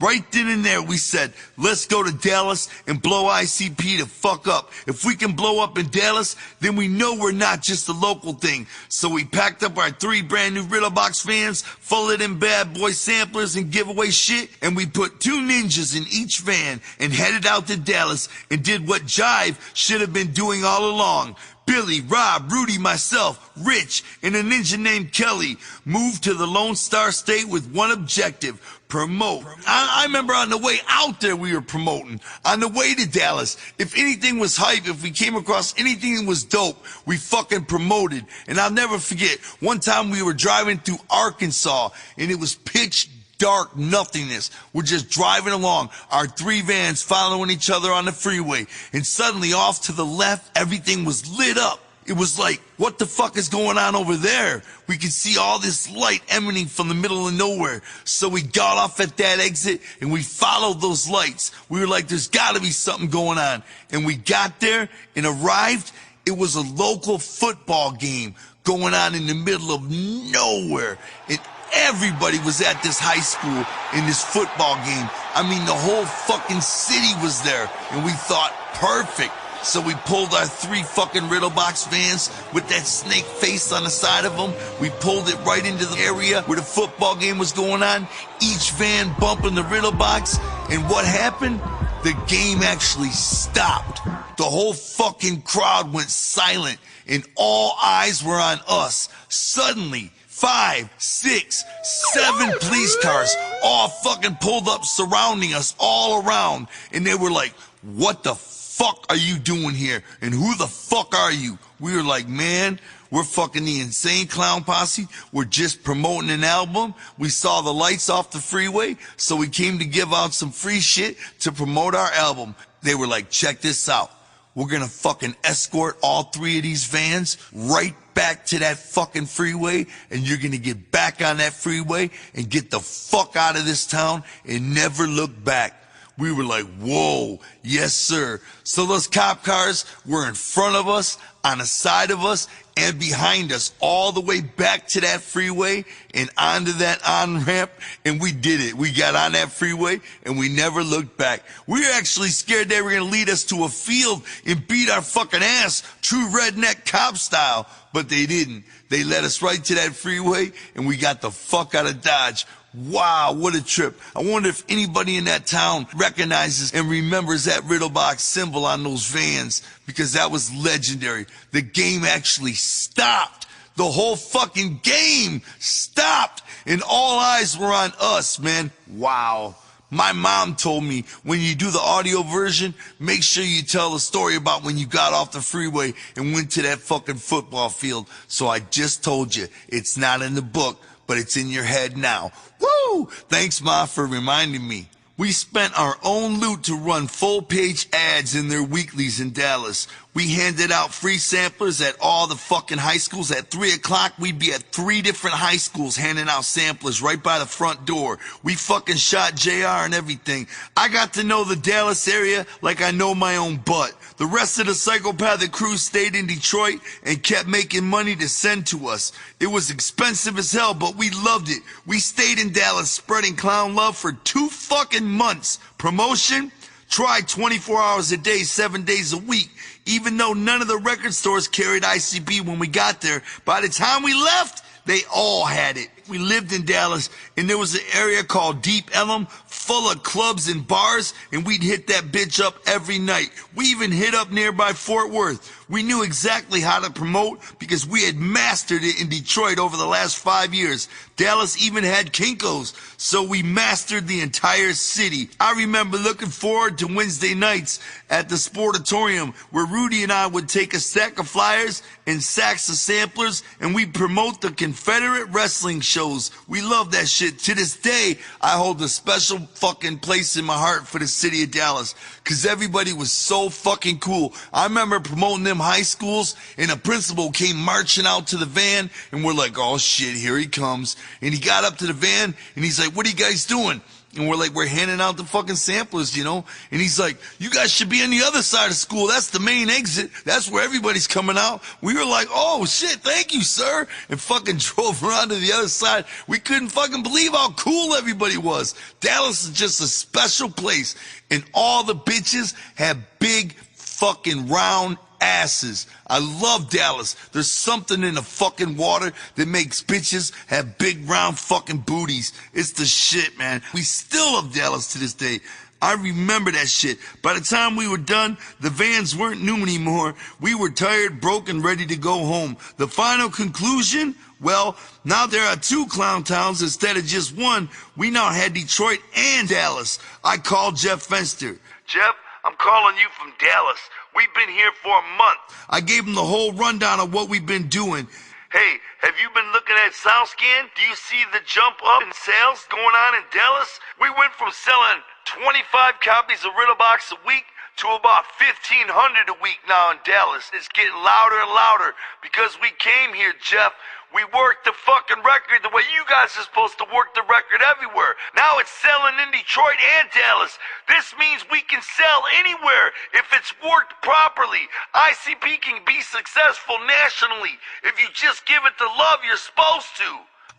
Right then and there, we said, let's go to Dallas and blow ICP to fuck up. If we can blow up in Dallas, then we know we're not just a local thing. So we packed up our 3 brand new Riddlebox vans, full of them bad boy samplers and giveaway shit, and we put 2 ninjas in each van and headed out to Dallas and did what Jive should have been doing all along. Billy, Rob, Rudy, myself, Rich, and a ninja named Kelly moved to the Lone Star State with one objective: promote. I remember on the way out there we were promoting. On the way to Dallas, if anything was hype, if we came across anything that was dope, we fucking promoted. And I'll never forget, one time we were driving through Arkansas and it was pitch dark nothingness. We're just driving along, our 3 vans following each other on the freeway, and suddenly off to the left, everything was lit up. It was like, what the fuck is going on over there? We could see all this light emanating from the middle of nowhere. So we got off at that exit and we followed those lights. We were like, there's gotta be something going on. And we got there and arrived. It was a local football game going on in the middle of nowhere. And everybody was at this high school in this football game. I mean, the whole fucking city was there. And we thought, perfect. So we pulled our 3 fucking Riddlebox vans with that snake face on the side of them. We pulled it right into the area where the football game was going on. Each van bumping the Riddlebox. And what happened? The game actually stopped. The whole fucking crowd went silent and all eyes were on us. Suddenly, 5, 6, 7 police cars all fucking pulled up surrounding us all around. And they were like, what the fuck are you doing here? And who the fuck are you? We were like, man, we're fucking the Insane Clown Posse. We're just promoting an album. We saw the lights off the freeway, so we came to give out some free shit to promote our album. They were like, check this out. We're gonna fucking escort all 3 of these vans right back to that fucking freeway, and you're gonna get back on that freeway and get the fuck out of this town and never look back. We were like, whoa, yes sir. So those cop cars were in front of us, on the side of us, and behind us, all the way back to that freeway and onto that on-ramp, and we did it. We got on that freeway and we never looked back. We were actually scared they were gonna lead us to a field and beat our fucking ass, true redneck cop style, but they didn't. They led us right to that freeway and we got the fuck out of Dodge. Wow, what a trip. I wonder if anybody in that town recognizes and remembers that Riddlebox symbol on those vans, because that was legendary. The game actually stopped. The whole fucking game stopped, and all eyes were on us, man. Wow. My mom told me, when you do the audio version, make sure you tell a story about when you got off the freeway and went to that fucking football field. So I just told you, it's not in the book, but it's in your head now. Woo! Thanks, Ma, for reminding me. We spent our own loot to run full-page ads in their weeklies in Dallas. We handed out free samplers at all the fucking high schools. At 3 o'clock, we'd be at 3 different high schools handing out samplers right by the front door. We fucking shot JR and everything. I got to know the Dallas area like I know my own butt. The rest of the psychopathic crew stayed in Detroit and kept making money to send to us. It was expensive as hell, but we loved it. We stayed in Dallas spreading clown love for 2 fucking months. Promotion? Tried 24 hours a day, 7 days a week. Even though none of the record stores carried ICP when we got there, by the time we left, they all had it. We lived in Dallas, and there was an area called Deep Ellum full of clubs and bars, and we'd hit that bitch up every night. We even hit up nearby Fort Worth. We knew exactly how to promote because we had mastered it in Detroit over the last 5 years. Dallas even had Kinko's, so we mastered the entire city. I remember looking forward to Wednesday nights at the Sportatorium, where Rudy and I would take a stack of flyers and sacks of samplers, and we'd promote the Confederate wrestling shows. We love that shit. To this day, I hold a special fucking place in my heart for the city of Dallas, because everybody was so fucking cool. I remember promoting them high schools, and a principal came marching out to the van, and we're like, oh shit, here he comes. And he got up to the van, and he's like, what are you guys doing? And we're like, we're handing out the fucking samplers, you know? And he's like, you guys should be on the other side of school. That's the main exit. That's where everybody's coming out. We were like, oh shit, thank you, sir. And fucking drove around to the other side. We couldn't fucking believe how cool everybody was. Dallas is just a special place. And all the bitches have big fucking round asses. I love Dallas. There's something in the fucking water that makes bitches have big round fucking booties. It's the shit, man. We still love Dallas to this day. I remember that shit. By the time we were done, the vans weren't new anymore. We were tired, broke, and ready to go home. The final conclusion? Well, now there are 2 clown towns instead of just one. We now had Detroit and Dallas. I called Jeff Fenster. Jeff, I'm calling you from Dallas. We've been here for a month. I gave him the whole rundown of what we've been doing. Hey, have you been looking at SoundScan? Do you see the jump up in sales going on in Dallas? We went from selling 25 copies of Riddlebox a week to about 1,500 a week now in Dallas. It's getting louder and louder because we came here, Jeff. We worked the fucking record the way you guys are supposed to work the record everywhere. Now it's selling in Detroit and Dallas. This means we can sell anywhere if it's worked properly. ICP can be successful nationally if you just give it the love you're supposed to.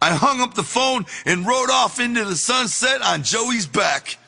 I hung up the phone and rode off into the sunset on Joey's back.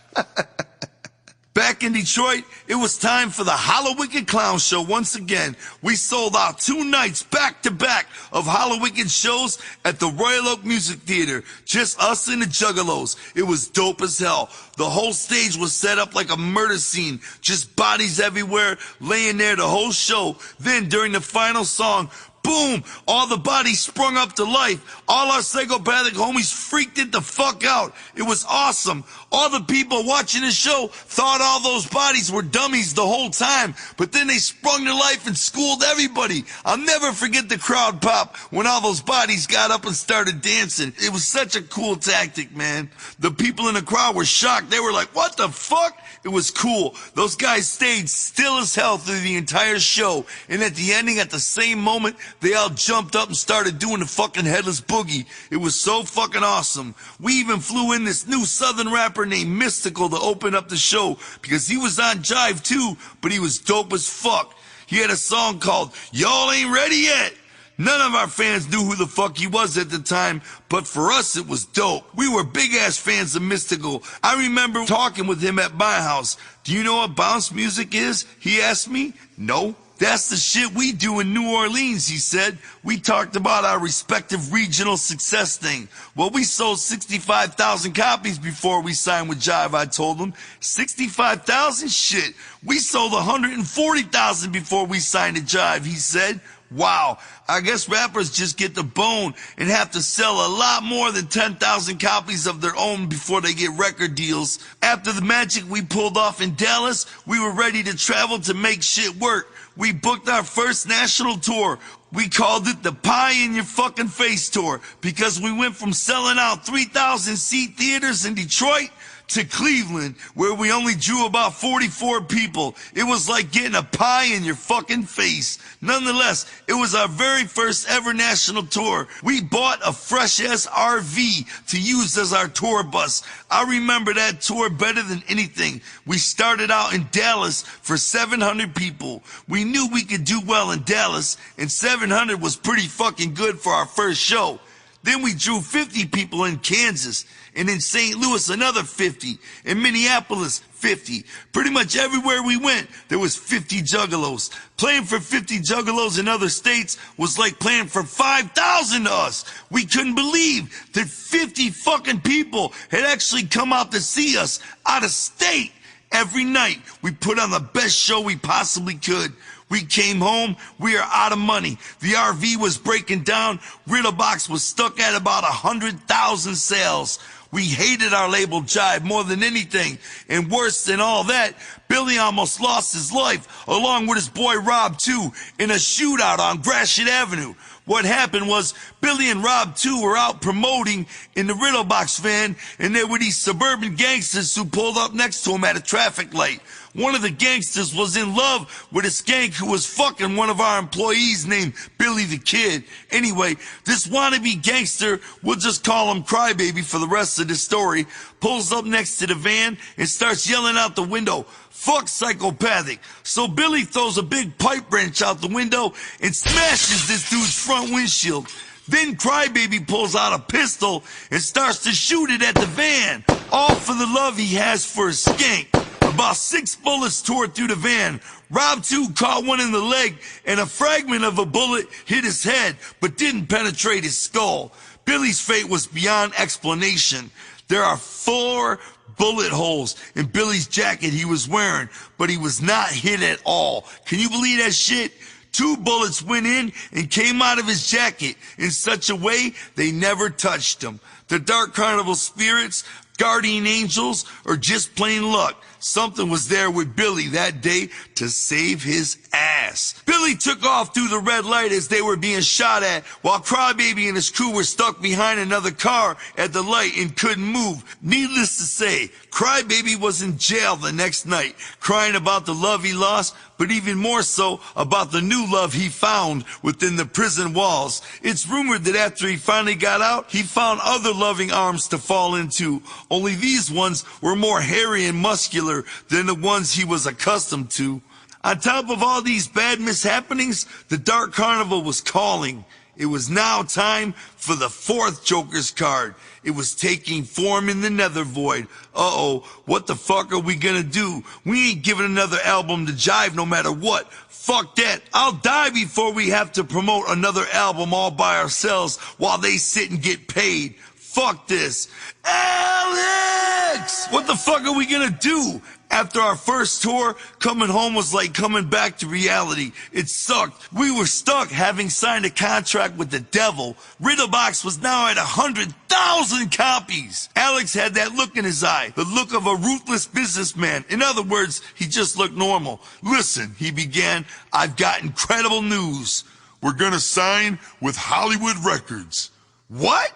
Back in Detroit, it was time for the Hallowicked Clown Show once again. We sold out 2 nights back-to-back of Hallowicked shows at the Royal Oak Music Theater. Just us and the Juggalos. It was dope as hell. The whole stage was set up like a murder scene. Just bodies everywhere, laying there the whole show. Then, during the final song, boom! All the bodies sprung up to life. All our psychopathic homies freaked it the fuck out. It was awesome. All the people watching the show thought all those bodies were dummies the whole time, but then they sprung to life and schooled everybody. I'll never forget the crowd pop when all those bodies got up and started dancing. It was such a cool tactic, man. The people in the crowd were shocked. They were like, what the fuck? It was cool. Those guys stayed still as hell through the entire show, and at the ending, at the same moment, they all jumped up and started doing the fucking headless boogie. It was so fucking awesome. We even flew in this new southern rapper named Mystical to open up the show because he was on Jive too, but he was dope as fuck. He had a song called Y'all Ain't Ready Yet. None of our fans knew who the fuck he was at the time, but for us it was dope. We were big ass fans of Mystical. I remember talking with him at my house. Do you know what bounce music is? He asked me. No. That's the shit we do in New Orleans, he said. We talked about our respective regional success thing. Well, we sold 65,000 copies before we signed with Jive, I told him. 65,000? Shit. We sold 140,000 before we signed to Jive, he said. Wow, I guess rappers just get the bone and have to sell a lot more than 10,000 copies of their own before they get record deals. After the magic we pulled off in Dallas, we were ready to travel to make shit work. We booked our first national tour. We called it the Pie in Your Fucking Face Tour because we went from selling out 3,000 seat theaters in Detroit to Cleveland, where we only drew about 44 people. It was like getting a pie in your fucking face. Nonetheless, it was our very first ever national tour. We bought a fresh-ass RV to use as our tour bus. I remember that tour better than anything. We started out in Dallas for 700 people. We knew we could do well in Dallas, and 700 was pretty fucking good for our first show. Then we drew 50 people in Kansas, and in St. Louis another 50, in Minneapolis 50. Pretty much everywhere we went, there was 50 juggalos. Playing for 50 juggalos in other states was like playing for 5,000 to us. We couldn't believe that 50 fucking people had actually come out to see us out of state. Every night, we put on the best show we possibly could. We came home, we are out of money. The RV was breaking down. Riddlebox was stuck at about 100,000 sales. We hated our label Jive more than anything. And worse than all that, Billy almost lost his life, along with his boy Rob too, in a shootout on Gratiot Avenue. What happened was Billy and Rob too were out promoting in the Riddlebox van, and there were these suburban gangsters who pulled up next to him at a traffic light. One of the gangsters was in love with a skank who was fucking one of our employees named Billy the Kid. Anyway, this wannabe gangster, we'll just call him Crybaby for the rest of the story, pulls up next to the van and starts yelling out the window, "Fuck psychopathic." So Billy throws a big pipe wrench out the window and smashes this dude's front windshield. Then Crybaby pulls out a pistol and starts to shoot it at the van, all for the love he has for his skank. About 6 bullets tore through the van. Rob too caught one in the leg, and a fragment of a bullet hit his head, but didn't penetrate his skull. Billy's fate was beyond explanation. There are 4 bullet holes in Billy's jacket he was wearing, but he was not hit at all. Can you believe that shit? 2 bullets went in and came out of his jacket in such a way they never touched him. The Dark Carnival spirits, guardian angels, or just plain luck, something was there with Billy that day to save his ass. Billy took off through the red light as they were being shot at, while Crybaby and his crew were stuck behind another car at the light and couldn't move. Needless to say, Crybaby was in jail the next night, crying about the love he lost, but even more so about the new love he found within the prison walls. It's rumored that after he finally got out, he found other loving arms to fall into, only these ones were more hairy and muscular than the ones he was accustomed to. On top of all these bad mishappenings, the Dark Carnival was calling. It was now time for the 4th Joker's card. It was taking form in the nether void. Uh-oh, what the fuck are we gonna do? We ain't giving another album to Jive no matter what. Fuck that. I'll die before we have to promote another album all by ourselves while they sit and get paid. Fuck this. Alex! What the fuck are we gonna do? After our first tour, coming home was like coming back to reality. It sucked. We were stuck having signed a contract with the devil. Riddlebox was now at 100,000 copies. Alex had that look in his eye, the look of a ruthless businessman. In other words, he just looked normal. "Listen," he began, "I've got incredible news. We're gonna sign with Hollywood Records." "What?"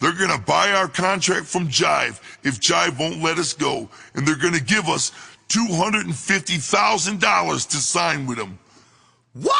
"They're gonna buy our contract from Jive if Jive won't let us go, and they're gonna give us $250,000 to sign with them." What?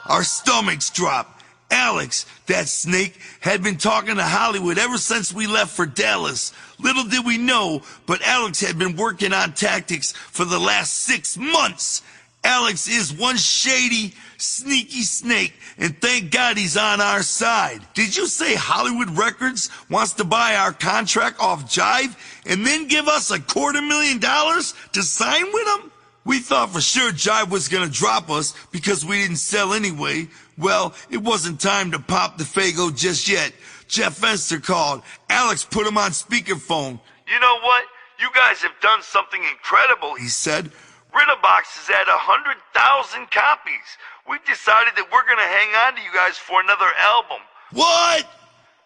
Our stomachs dropped. Alex, that snake, had been talking to Hollywood ever since we left for Dallas. Little did we know, but Alex had been working on tactics for the last 6 months. Alex is one shady, sneaky snake, and thank God he's on our side. Did you say Hollywood Records wants to buy our contract off Jive and then give us $250,000 to sign with them? We thought for sure Jive was gonna drop us because we didn't sell anyway. Well, it wasn't time to pop the Fago just yet. Jeff Fenster called. Alex put him on speakerphone. "You know what? You guys have done something incredible," he said. "Riddlebox is at 100,000 copies. We've decided that we're gonna hang on to you guys for another album." "What?"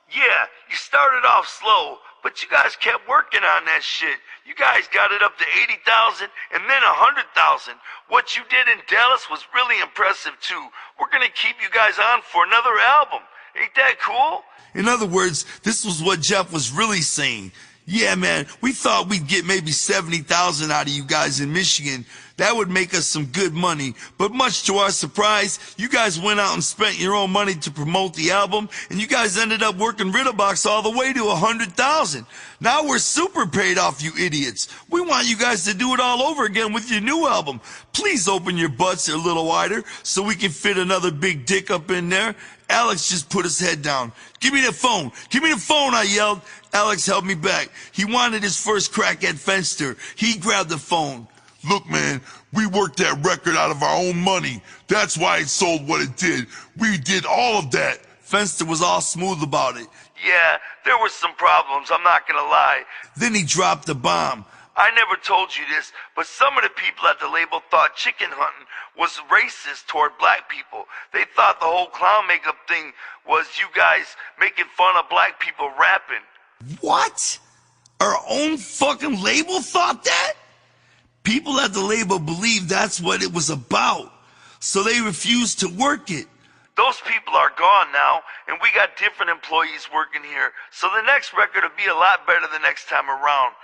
"Yeah, you started off slow, but you guys kept working on that shit. You guys got it up to 80,000 and then 100,000. What you did in Dallas was really impressive too. We're gonna keep you guys on for another album. Ain't that cool?" In other words, this was what Jeff was really saying. "Yeah, man, we thought we'd get maybe 70,000 out of you guys in Michigan. That would make us some good money. But much to our surprise, you guys went out and spent your own money to promote the album, and you guys ended up working Riddlebox all the way to 100,000. Now we're super paid off, you idiots. We want you guys to do it all over again with your new album. Please open your butts a little wider so we can fit another big dick up in there. Alex just put his head down. Give me the phone. Give me the phone, I yelled. Alex held me back. He wanted his first crack at Fenster. He grabbed the phone. Look, man, we worked that record out of our own money. That's why it sold what it did. We did all of that. Fenster was all smooth about it. Yeah, there were some problems, I'm not gonna lie. Then he dropped the bomb. I never told you this, but some of the people at the label thought chicken hunting was racist toward black people. They thought the whole clown makeup thing was you guys making fun of black people rapping. What? Our own fucking label thought that? People at the label believed that's what it was about, so they refused to work it. Those people are gone now, and we got different employees working here, so the next record will be a lot better the next time around.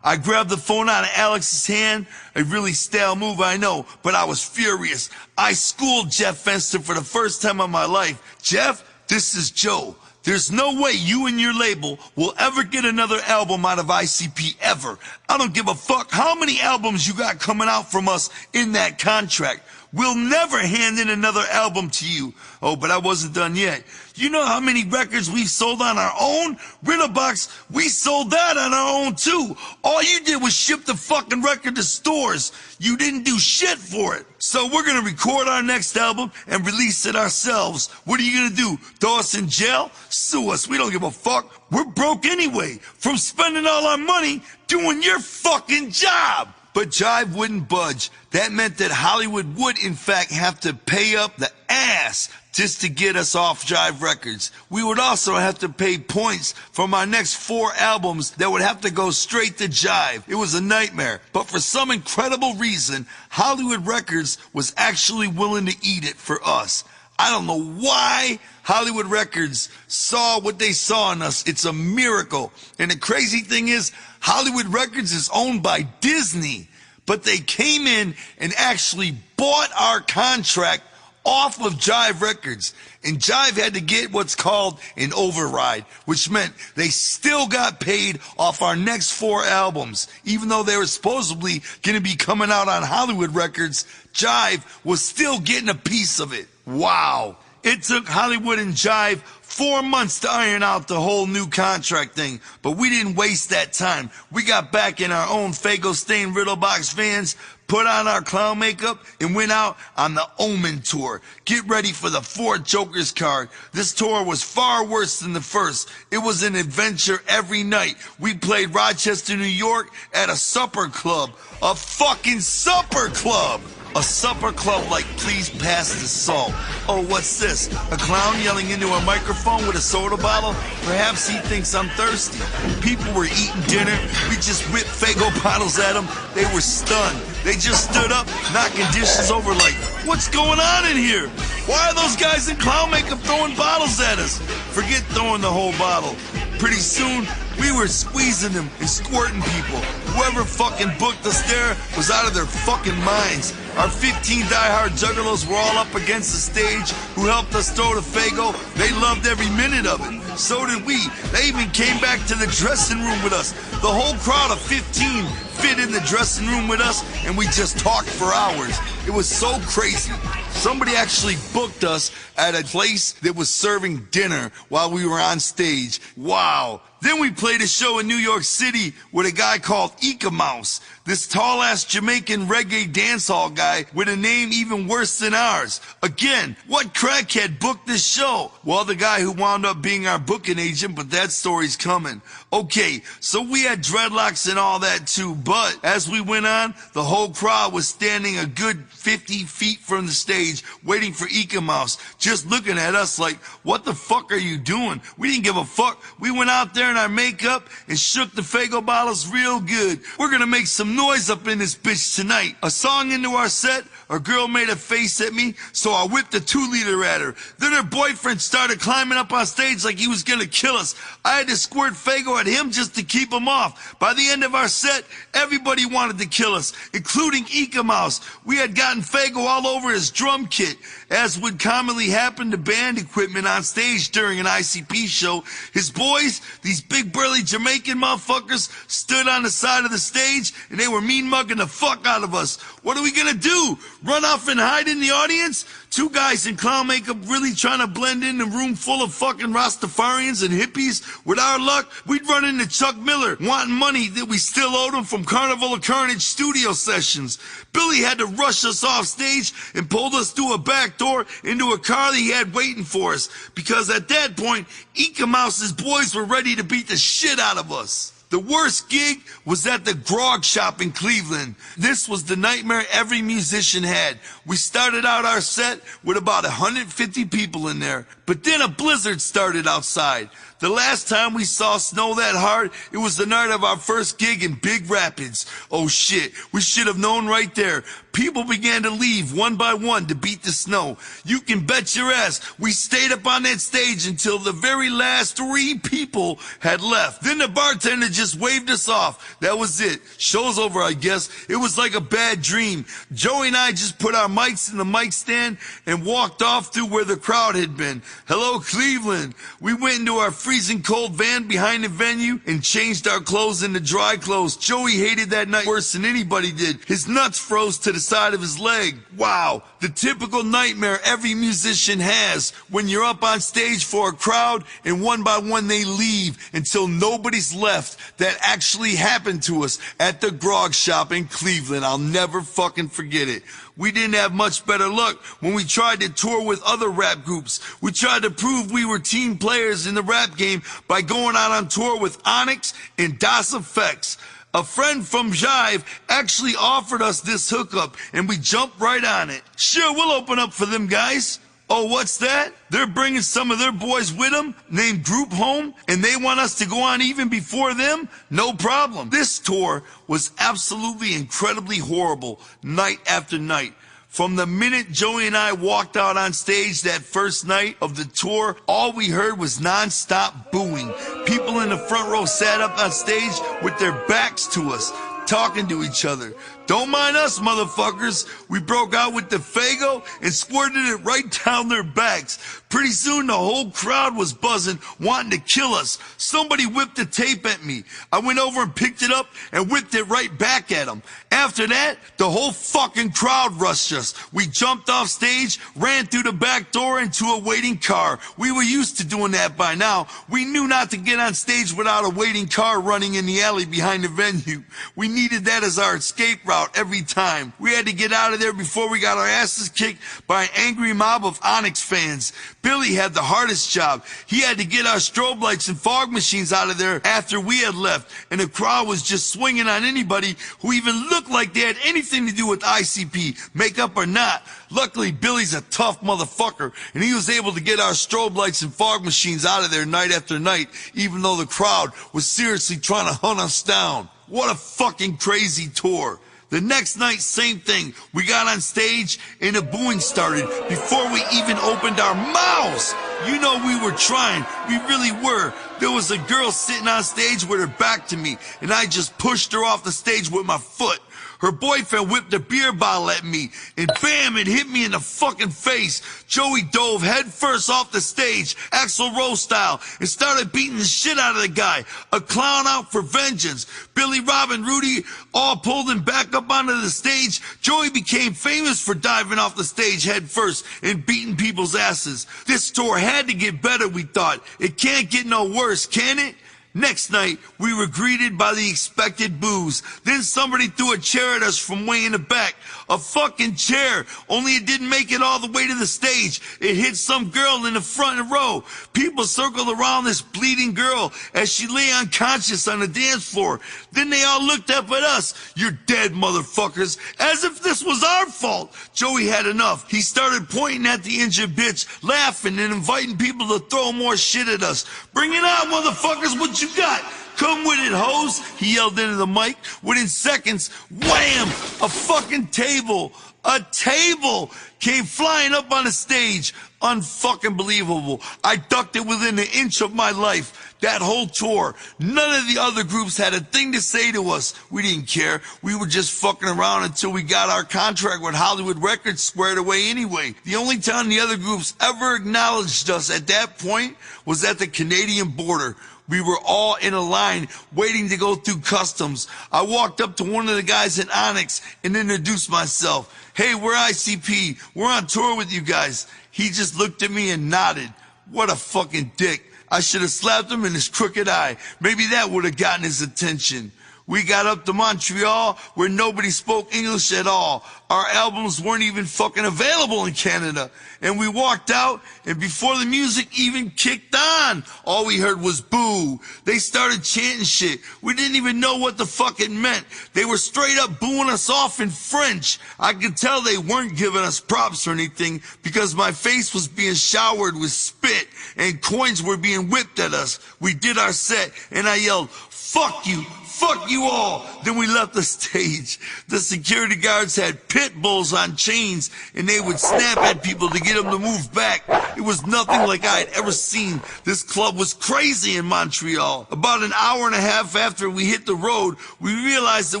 I grabbed the phone out of Alex's hand, a really stale move, I know, but I was furious. I schooled Jeff Fenster for the first time in my life. Jeff, this is Joe. There's no way you and your label will ever get another album out of ICP ever. I don't give a fuck how many albums you got coming out from us in that contract. We'll never hand in another album to you. Oh, but I wasn't done yet. You know how many records we've sold on our own? Riddlebox, we sold that on our own too. All you did was ship the fucking record to stores. You didn't do shit for it. So we're gonna record our next album and release it ourselves. What are you gonna do? Throw us in jail? Sue us. We don't give a fuck. We're broke anyway from spending all our money doing your fucking job. But Jive wouldn't budge. That meant that Hollywood would, in fact, have to pay up the ass just to get us off Jive Records. We would also have to pay points from our next 4 albums that would have to go straight to Jive. It was a nightmare. But for some incredible reason, Hollywood Records was actually willing to eat it for us. I don't know why Hollywood Records saw what they saw in us. It's a miracle. And the crazy thing is, Hollywood Records is owned by Disney, but they came in and actually bought our contract off of Jive Records. And Jive had to get what's called an override, which meant they still got paid off our next 4 albums. Even though they were supposedly going to be coming out on Hollywood Records, Jive was still getting a piece of it. Wow. It took Hollywood and Jive 4 months to iron out the whole new contract thing, but we didn't waste that time. We got back in our own Fago-stained Riddlebox vans, put on our clown makeup, and went out on the Omen tour. Get ready for the 4 Jokers card. This tour was far worse than the first. It was an adventure every night. We played Rochester, New York at a supper club. A fucking supper club! A supper club like, please pass the salt. Oh, what's this? A clown yelling into a microphone with a soda bottle? Perhaps he thinks I'm thirsty. People were eating dinner. We just whipped Fago bottles at them. They were stunned. They just stood up, knocking dishes over like, what's going on in here? Why are those guys in clown makeup throwing bottles at us? Forget throwing the whole bottle. Pretty soon, we were squeezing them and squirting people. Whoever fucking booked us there was out of their fucking minds. Our 15 diehard juggalos were all up against the stage who helped us throw the Fago. They loved every minute of it. So did we. They even came back to the dressing room with us. The whole crowd of 15 fit in the dressing room with us, and we just talked for hours. It was so crazy. Somebody actually booked us at a place that was serving dinner while we were on stage. Wow. Then we played a show in New York City with a guy called Ika Mouse, this tall-ass Jamaican reggae dancehall guy with a name even worse than ours. Again, what crackhead booked this show? Well, the guy who wound up being our booking agent, but that story's coming. Okay, so we had dreadlocks and all that too, but as we went on, the whole crowd was standing a good 50 feet from the stage waiting for Ika Mouse, just looking at us like, what the fuck are you doing? We didn't give a fuck. We went out there in our makeup and shook the Fago bottles real good. We're gonna make some noise up in this bitch tonight. A song into our set, a girl made a face at me, so I whipped a 2-liter at her. Then her boyfriend started climbing up on stage like he was gonna kill us. I had to squirt Fago at him just to keep him off. By the end of our set, everybody wanted to kill us, including Ika Mouse. We had gotten Fago all over his drum kit. As would commonly happen to band equipment on stage during an ICP show, his boys, these big burly Jamaican motherfuckers, stood on the side of the stage and they were mean mugging the fuck out of us. What are we gonna do? Run off and hide in the audience? Two guys in clown makeup really trying to blend in a room full of fucking Rastafarians and hippies? With our luck, we'd run into Chuck Miller wanting money that we still owed him from Carnival of Carnage studio sessions. Billy had to rush us off stage and pulled us through a back door into a car that he had waiting for us, because at that point, Ika Mouse's boys were ready to beat the shit out of us. The worst gig was at the Grog Shop in Cleveland. This was the nightmare every musician had. We started out our set with about 150 people in there, but then a blizzard started outside. The last time we saw snow that hard, it was the night of our first gig in Big Rapids. Oh shit, we should have known right there. People began to leave one by one to beat the snow. You can bet your ass we stayed up on that stage until the very last 3 people had left. Then the bartender just waved us off. That was it. Show's over, I guess. It was like a bad dream. Joey and I just put our mics in the mic stand and walked off through where the crowd had been. Hello, Cleveland. We went into our freezing cold van behind the venue and changed our clothes into dry clothes. Joey hated that night worse than anybody did. His nuts froze to the side of his leg. Wow, the typical nightmare every musician has when you're up on stage for a crowd and one by one they leave until nobody's left. That actually happened to us at the Grog Shop in Cleveland. I'll never fucking forget it. We didn't have much better luck when we tried to tour with other rap groups. We tried to prove we were team players in the rap game by going out on tour with Onyx and Das Effects. A friend from Jive actually offered us this hookup, and we jumped right on it. Sure, we'll open up for them guys. Oh, what's that? They're bringing some of their boys with them, named Group Home, and they want us to go on even before them? No problem. This tour was absolutely incredibly horrible, night after night. From the minute Joey and I walked out on stage that first night of the tour, all we heard was non-stop booing. People in the front row sat up on stage with their backs to us, talking to each other. Don't mind us, motherfuckers. We broke out with the Fago and squirted it right down their backs. Pretty soon the whole crowd was buzzing, wanting to kill us. Somebody whipped the tape at me. I went over and picked it up and whipped it right back at them. After that, the whole fucking crowd rushed us. We jumped off stage, ran through the back door into a waiting car. We were used to doing that by now. We knew not to get on stage without a waiting car running in the alley behind the venue. We needed that as our escape route every time. We had to get out of there before we got our asses kicked by an angry mob of Onyx fans. Billy had the hardest job. He had to get our strobe lights and fog machines out of there after we had left, and the crowd was just swinging on anybody who even looked like they had anything to do with ICP, makeup or not. Luckily, Billy's a tough motherfucker, and he was able to get our strobe lights and fog machines out of there night after night, even though the crowd was seriously trying to hunt us down. What a fucking crazy tour. The next night, same thing. We got on stage and the booing started before we even opened our mouths. You know we were trying. We really were. There was a girl sitting on stage with her back to me, and I just pushed her off the stage with my foot. Her boyfriend whipped a beer bottle at me, and bam, it hit me in the fucking face. Joey dove head first off the stage, Axl Rose style, and started beating the shit out of the guy. A clown out for vengeance. Billy, Rob, and Rudy all pulled him back up onto the stage. Joey became famous for diving off the stage head first and beating people's asses. This tour had to get better, we thought. It can't get no worse, can it? Next night, we were greeted by the expected boos. Then somebody threw a chair at us from way in the back. A fucking chair, only it didn't make it all the way to the stage. It hit some girl in the front row. People circled around this bleeding girl as she lay unconscious on the dance floor. Then they all looked up at us. You're dead, motherfuckers. As if this was our fault. Joey had enough. He started pointing at the injured bitch, laughing and inviting people to throw more shit at us. Bring it on, motherfuckers. What you got? Come with it, hoes, he yelled into the mic. Within seconds, wham, a fucking table, A table came flying up on the stage. Unfucking believable. I ducked it within an inch of my life. That whole tour, none of the other groups had a thing to say to us. We didn't care. We were just fucking around until we got our contract with Hollywood Records squared away anyway. The only time the other groups ever acknowledged us at that point was at the Canadian border. We were all in a line waiting to go through customs. I walked up to one of the guys in Onyx and introduced myself. Hey, we're ICP. We're on tour with you guys. He just looked at me and nodded. What a fucking dick. I should have slapped him in his crooked eye. Maybe that would have gotten his attention. We got up to Montreal where nobody spoke English at all. Our albums weren't even fucking available in Canada. And we walked out, and before the music even kicked on, all we heard was boo. They started chanting shit. We didn't even know what the fuck it meant. They were straight up booing us off in French. I could tell they weren't giving us props or anything because my face was being showered with spit and coins were being whipped at us. We did our set, and I yelled, "Fuck you! Fuck you all!" Then we left the stage. The security guards had pit bulls on chains, and they would snap at people to get them to move back. It was nothing like I had ever seen. This club was crazy in Montreal. About an hour and a half after we hit the road, we realized that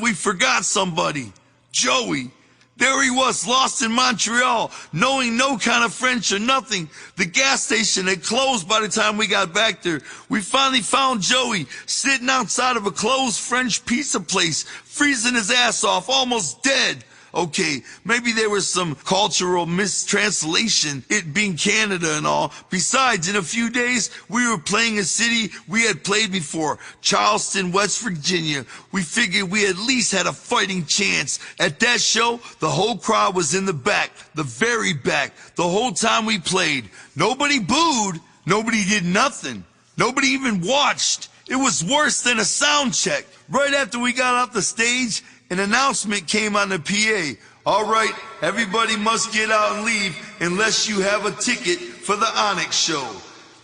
we forgot somebody. Joey. There he was, lost in Montreal, knowing no kind of French or nothing. The gas station had closed by the time we got back there. We finally found Joey sitting outside of a closed French pizza place, freezing his ass off, almost dead. Okay, maybe there was some cultural mistranslation, it being Canada and all. Besides, in a few days, we were playing a city we had played before, Charleston, West Virginia. We figured we at least had a fighting chance. At that show, the whole crowd was in the back, the very back, the whole time we played. Nobody booed, nobody did nothing, nobody even watched. It was worse than a sound check. Right after we got off the stage, an announcement came on the PA. All right, everybody must get out and leave unless you have a ticket for the Onyx show.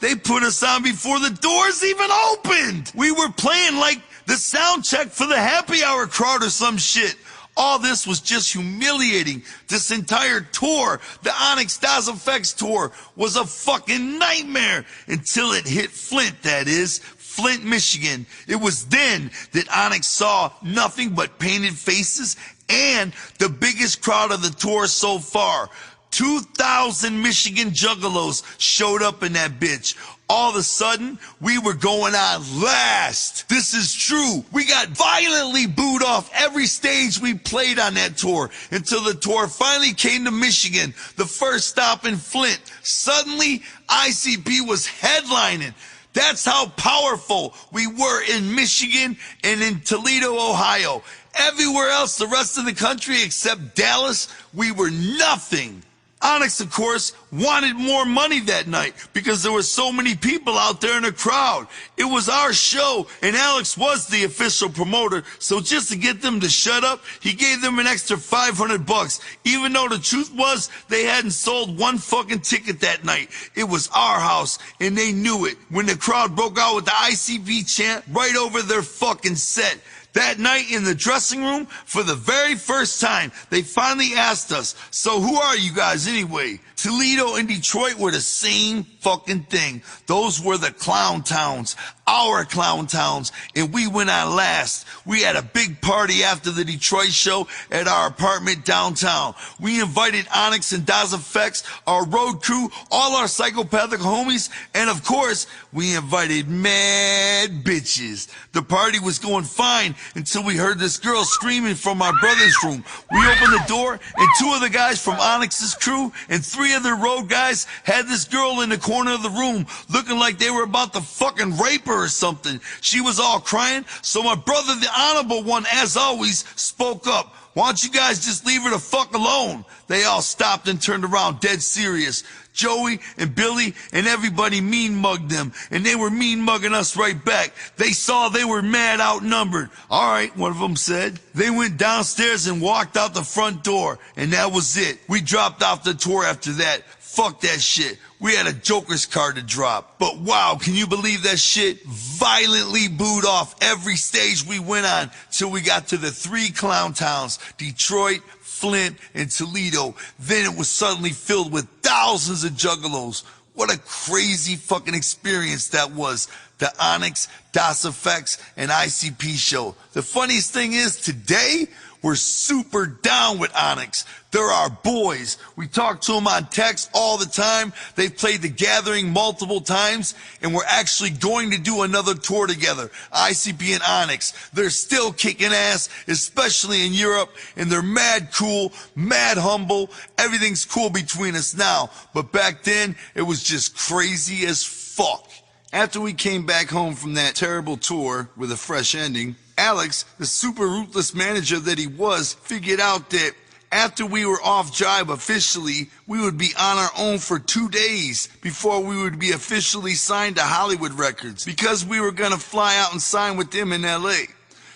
They put us on before the doors even opened. We were playing like the sound check for the happy hour crowd or some shit. All this was just humiliating. This entire tour, the Onyx Das Effects tour, was a fucking nightmare until it hit Flint, that is. Flint, Michigan. It was then that Onyx saw nothing but painted faces and the biggest crowd of the tour so far. 2,000 Michigan juggalos showed up in that bitch. All of a sudden, we were going on last. This is true. We got violently booed off every stage we played on that tour until the tour finally came to Michigan, the first stop in Flint. Suddenly, ICP was headlining. That's how powerful we were in Michigan and in Toledo, Ohio. Everywhere else, the rest of the country except Dallas, we were nothing. Onyx, of course, wanted more money that night because there were so many people out there in the crowd. It was our show, and Alex was the official promoter, so just to get them to shut up, he gave them an extra $500, even though the truth was they hadn't sold one fucking ticket that night. It was our house, and they knew it when the crowd broke out with the ICP chant right over their fucking set. That night in the dressing room, for the very first time, they finally asked us, "So who are you guys anyway?" Toledo and Detroit were the same fucking thing. Those were the clown towns, our clown towns, and we went on last. We had a big party after the Detroit show at our apartment downtown. We invited Onyx and Das Effects, our road crew, all our psychopathic homies, and of course, we invited mad bitches. The party was going fine until we heard this girl screaming from our brother's room. We opened the door, and two of the guys from Onyx's crew and three other road guys had this girl in the corner of the room looking like they were about to fucking rape her or something. She was all crying, so my brother, the honorable one, as always, spoke up. "Why don't you guys just leave her the fuck alone?" They all stopped and turned around dead serious. Joey and Billy and everybody mean mugged them, and they were mean mugging us right back. They saw they were mad outnumbered. "All right," one of them said. They went downstairs and walked out the front door, and that was it. We dropped off the tour after that. Fuck that shit. We had a Joker's card to drop. But wow, can you believe that shit? Violently booed off every stage we went on till we got to the three clown towns, Detroit, Flint, and Toledo. Then it was suddenly filled with thousands of juggalos. What a crazy fucking experience that was. The Onyx, Das Effects, and ICP show. The funniest thing is, today, we're super down with Onyx. They're our boys. We talk to them on text all the time. They've played The Gathering multiple times, and we're actually going to do another tour together. ICP and Onyx. They're still kicking ass, especially in Europe, and they're mad cool, mad humble. Everything's cool between us now, but back then, it was just crazy as fuck. After we came back home from that terrible tour with a fresh ending, Alex, the super ruthless manager that he was, figured out that after we were off Jive officially, we would be on our own for 2 days before we would be officially signed to Hollywood Records, because we were gonna fly out and sign with them in LA.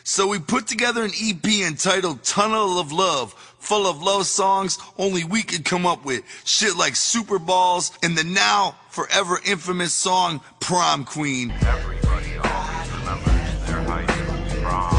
So we put together an EP entitled Tunnel of Love, full of love songs only we could come up with. Shit like Super Balls and the now forever infamous song Prom Queen. Everybody always remembers their high school prom.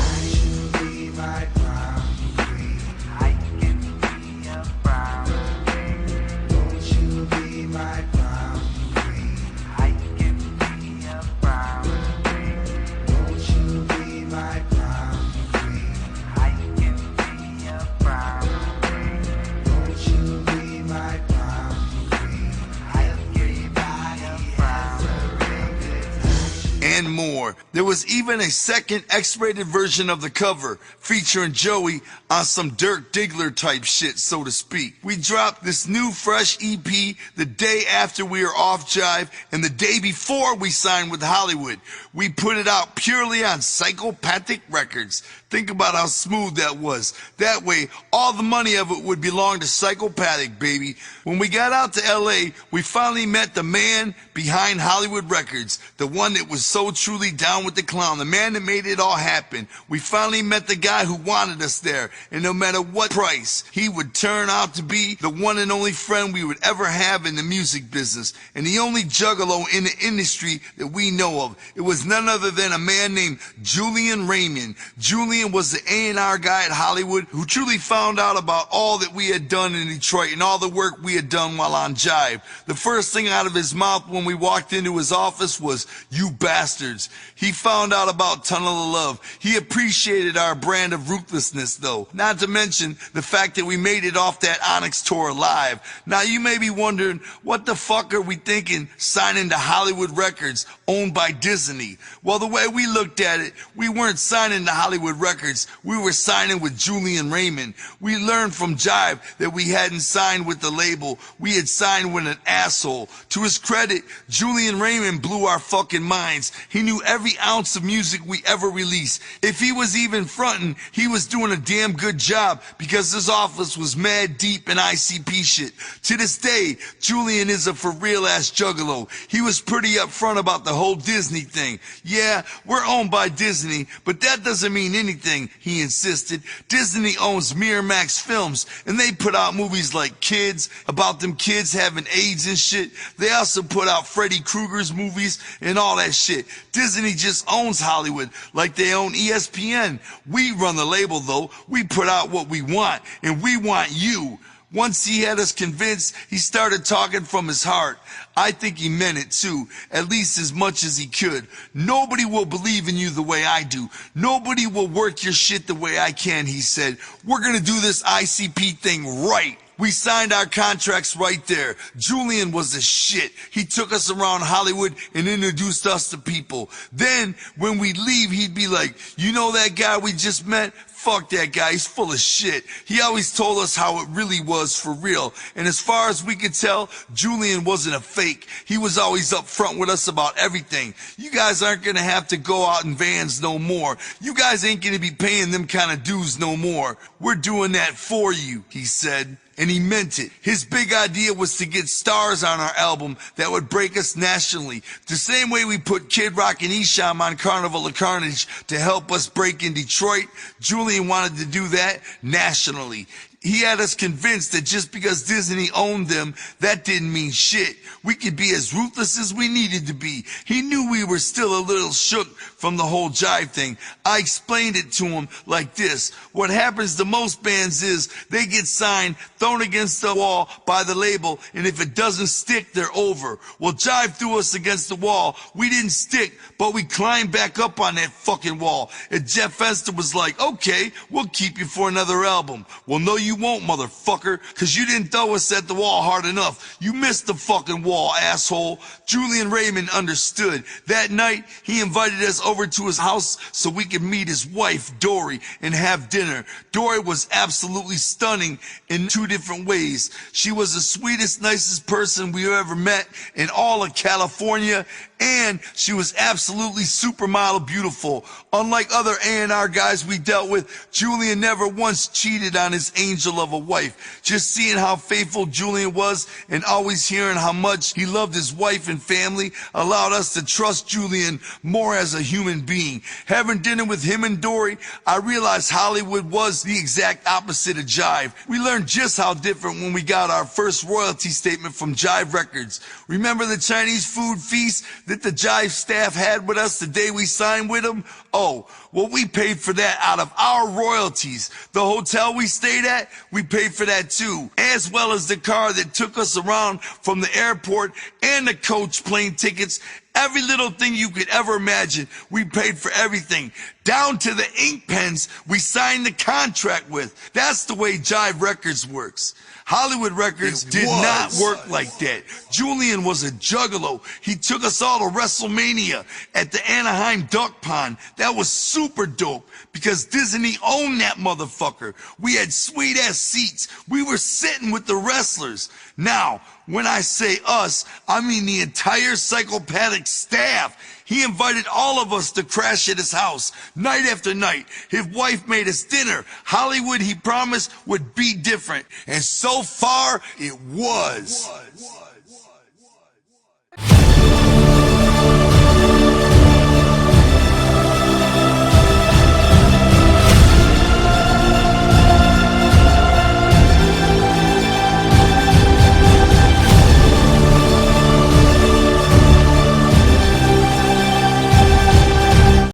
And more. There was even a second X-rated version of the cover featuring Joey on some Dirk Diggler type shit, so to speak. We dropped this new fresh EP the day after we were off Jive and the day before we signed with Hollywood. We put it out purely on Psychopathic Records. Think about how smooth that was. That way, all the money of it would belong to Psychopathic, baby. When we got out to LA, we finally met the man behind Hollywood Records, the one that was so truly down with the clown, the man that made it all happen. We finally met the guy who wanted us there, and no matter what price, he would turn out to be the one and only friend we would ever have in the music business, and the only juggalo in the industry that we know of. It was none other than a man named Julian Raymond. Julian was the A&R guy at Hollywood who truly found out about all that we had done in Detroit and all the work we had done while on Jive. The first thing out of his mouth when we walked into his office was, "You bastards." He found out about Tunnel of Love. He appreciated our brand of ruthlessness though, not to mention the fact that we made it off that Onyx tour live. Now you may be wondering, what the fuck are we thinking signing to Hollywood Records owned by Disney? Well, the way we looked at it, we weren't signing to Hollywood Records, we were signing with Julian Raymond. We learned from Jive that we hadn't signed with the label, we had signed with an asshole. To his credit, Julian Raymond blew our fucking minds. He knew every ounce of music we ever released. If he was even fronting, he was doing a damn good job because his office was mad deep in ICP shit. To this day, Julian is a for real ass juggalo. He was pretty upfront about the whole Disney thing. Yeah, we're owned by Disney, but that doesn't mean anything, he insisted. Disney owns Miramax Films, and they put out movies like Kids, about them kids having AIDS and shit. They also put out Freddy Krueger's movies and all that shit. Disney just owns Hollywood like they own ESPN. We run the label though. We put out what we want, and we want you. Once he had us convinced, he started talking from his heart. I think he meant it too, at least as much as he could. Nobody will believe in you the way I do. Nobody will work your shit the way I can, he said. We're gonna do this ICP thing right. We signed our contracts right there. Julian was the shit. He took us around Hollywood and introduced us to people. Then, when we'd leave, he'd be like, "You know that guy we just met? Fuck that guy, he's full of shit." He always told us how it really was for real. And as far as we could tell, Julian wasn't a fake. He was always up front with us about everything. You guys aren't gonna have to go out in vans no more. You guys ain't gonna be paying them kind of dues no more. We're doing that for you, he said. And he meant it. His big idea was to get stars on our album that would break us nationally. The same way we put Kid Rock and Esham on Carnival of Carnage to help us break in Detroit, Julian wanted to do that nationally. He had us convinced that just because Disney owned them, that didn't mean shit. We could be as ruthless as we needed to be. He knew we were still a little shook from the whole jive thing. I explained it to him like this. What happens to most bands is they get signed, thrown against the wall by the label, and if it doesn't stick, they're over. Well, Jive threw us against the wall. We didn't stick, but we climbed back up on that fucking wall. And Jeff Fester was like, okay, we'll keep you for another album. Well, no, you won't, motherfucker, because you didn't throw us at the wall hard enough. You missed the fucking wall, asshole. Julian Raymond understood. That night, he invited us over to his house so we could meet his wife, Dory, and have dinner. Dory was absolutely stunning in 2 different ways. She was the sweetest, nicest person we ever met in all of California, and she was absolutely supermodel beautiful. Unlike other A&R guys we dealt with, Julian never once cheated on his angel of a wife. Just seeing how faithful Julian was and always hearing how much he loved his wife and family allowed us to trust Julian more as a human being. Having dinner with him and Dory, I realized Hollywood was the exact opposite of Jive. We learned just how different when we got our first royalty statement from Jive Records. Remember the Chinese food feast that the Jive staff had with us the day we signed with them? Oh, well, we paid for that out of our royalties. The hotel we stayed at, we paid for that too, as well as the car that took us around from the airport and the coach plane tickets. Every little thing you could ever imagine, we paid for everything, down to the ink pens we signed the contract with. That's the way Jive Records works. Hollywood Records did not work like that. Julian was a juggalo. He took us all to WrestleMania at the Anaheim Duck Pond. That was super dope because Disney owned that motherfucker. We had sweet ass seats. We were sitting with the wrestlers. Now, when I say us, I mean the entire psychopathic staff. He invited all of us to crash at his house, night after night. His wife made us dinner. Hollywood, he promised, would be different. And so far, it was.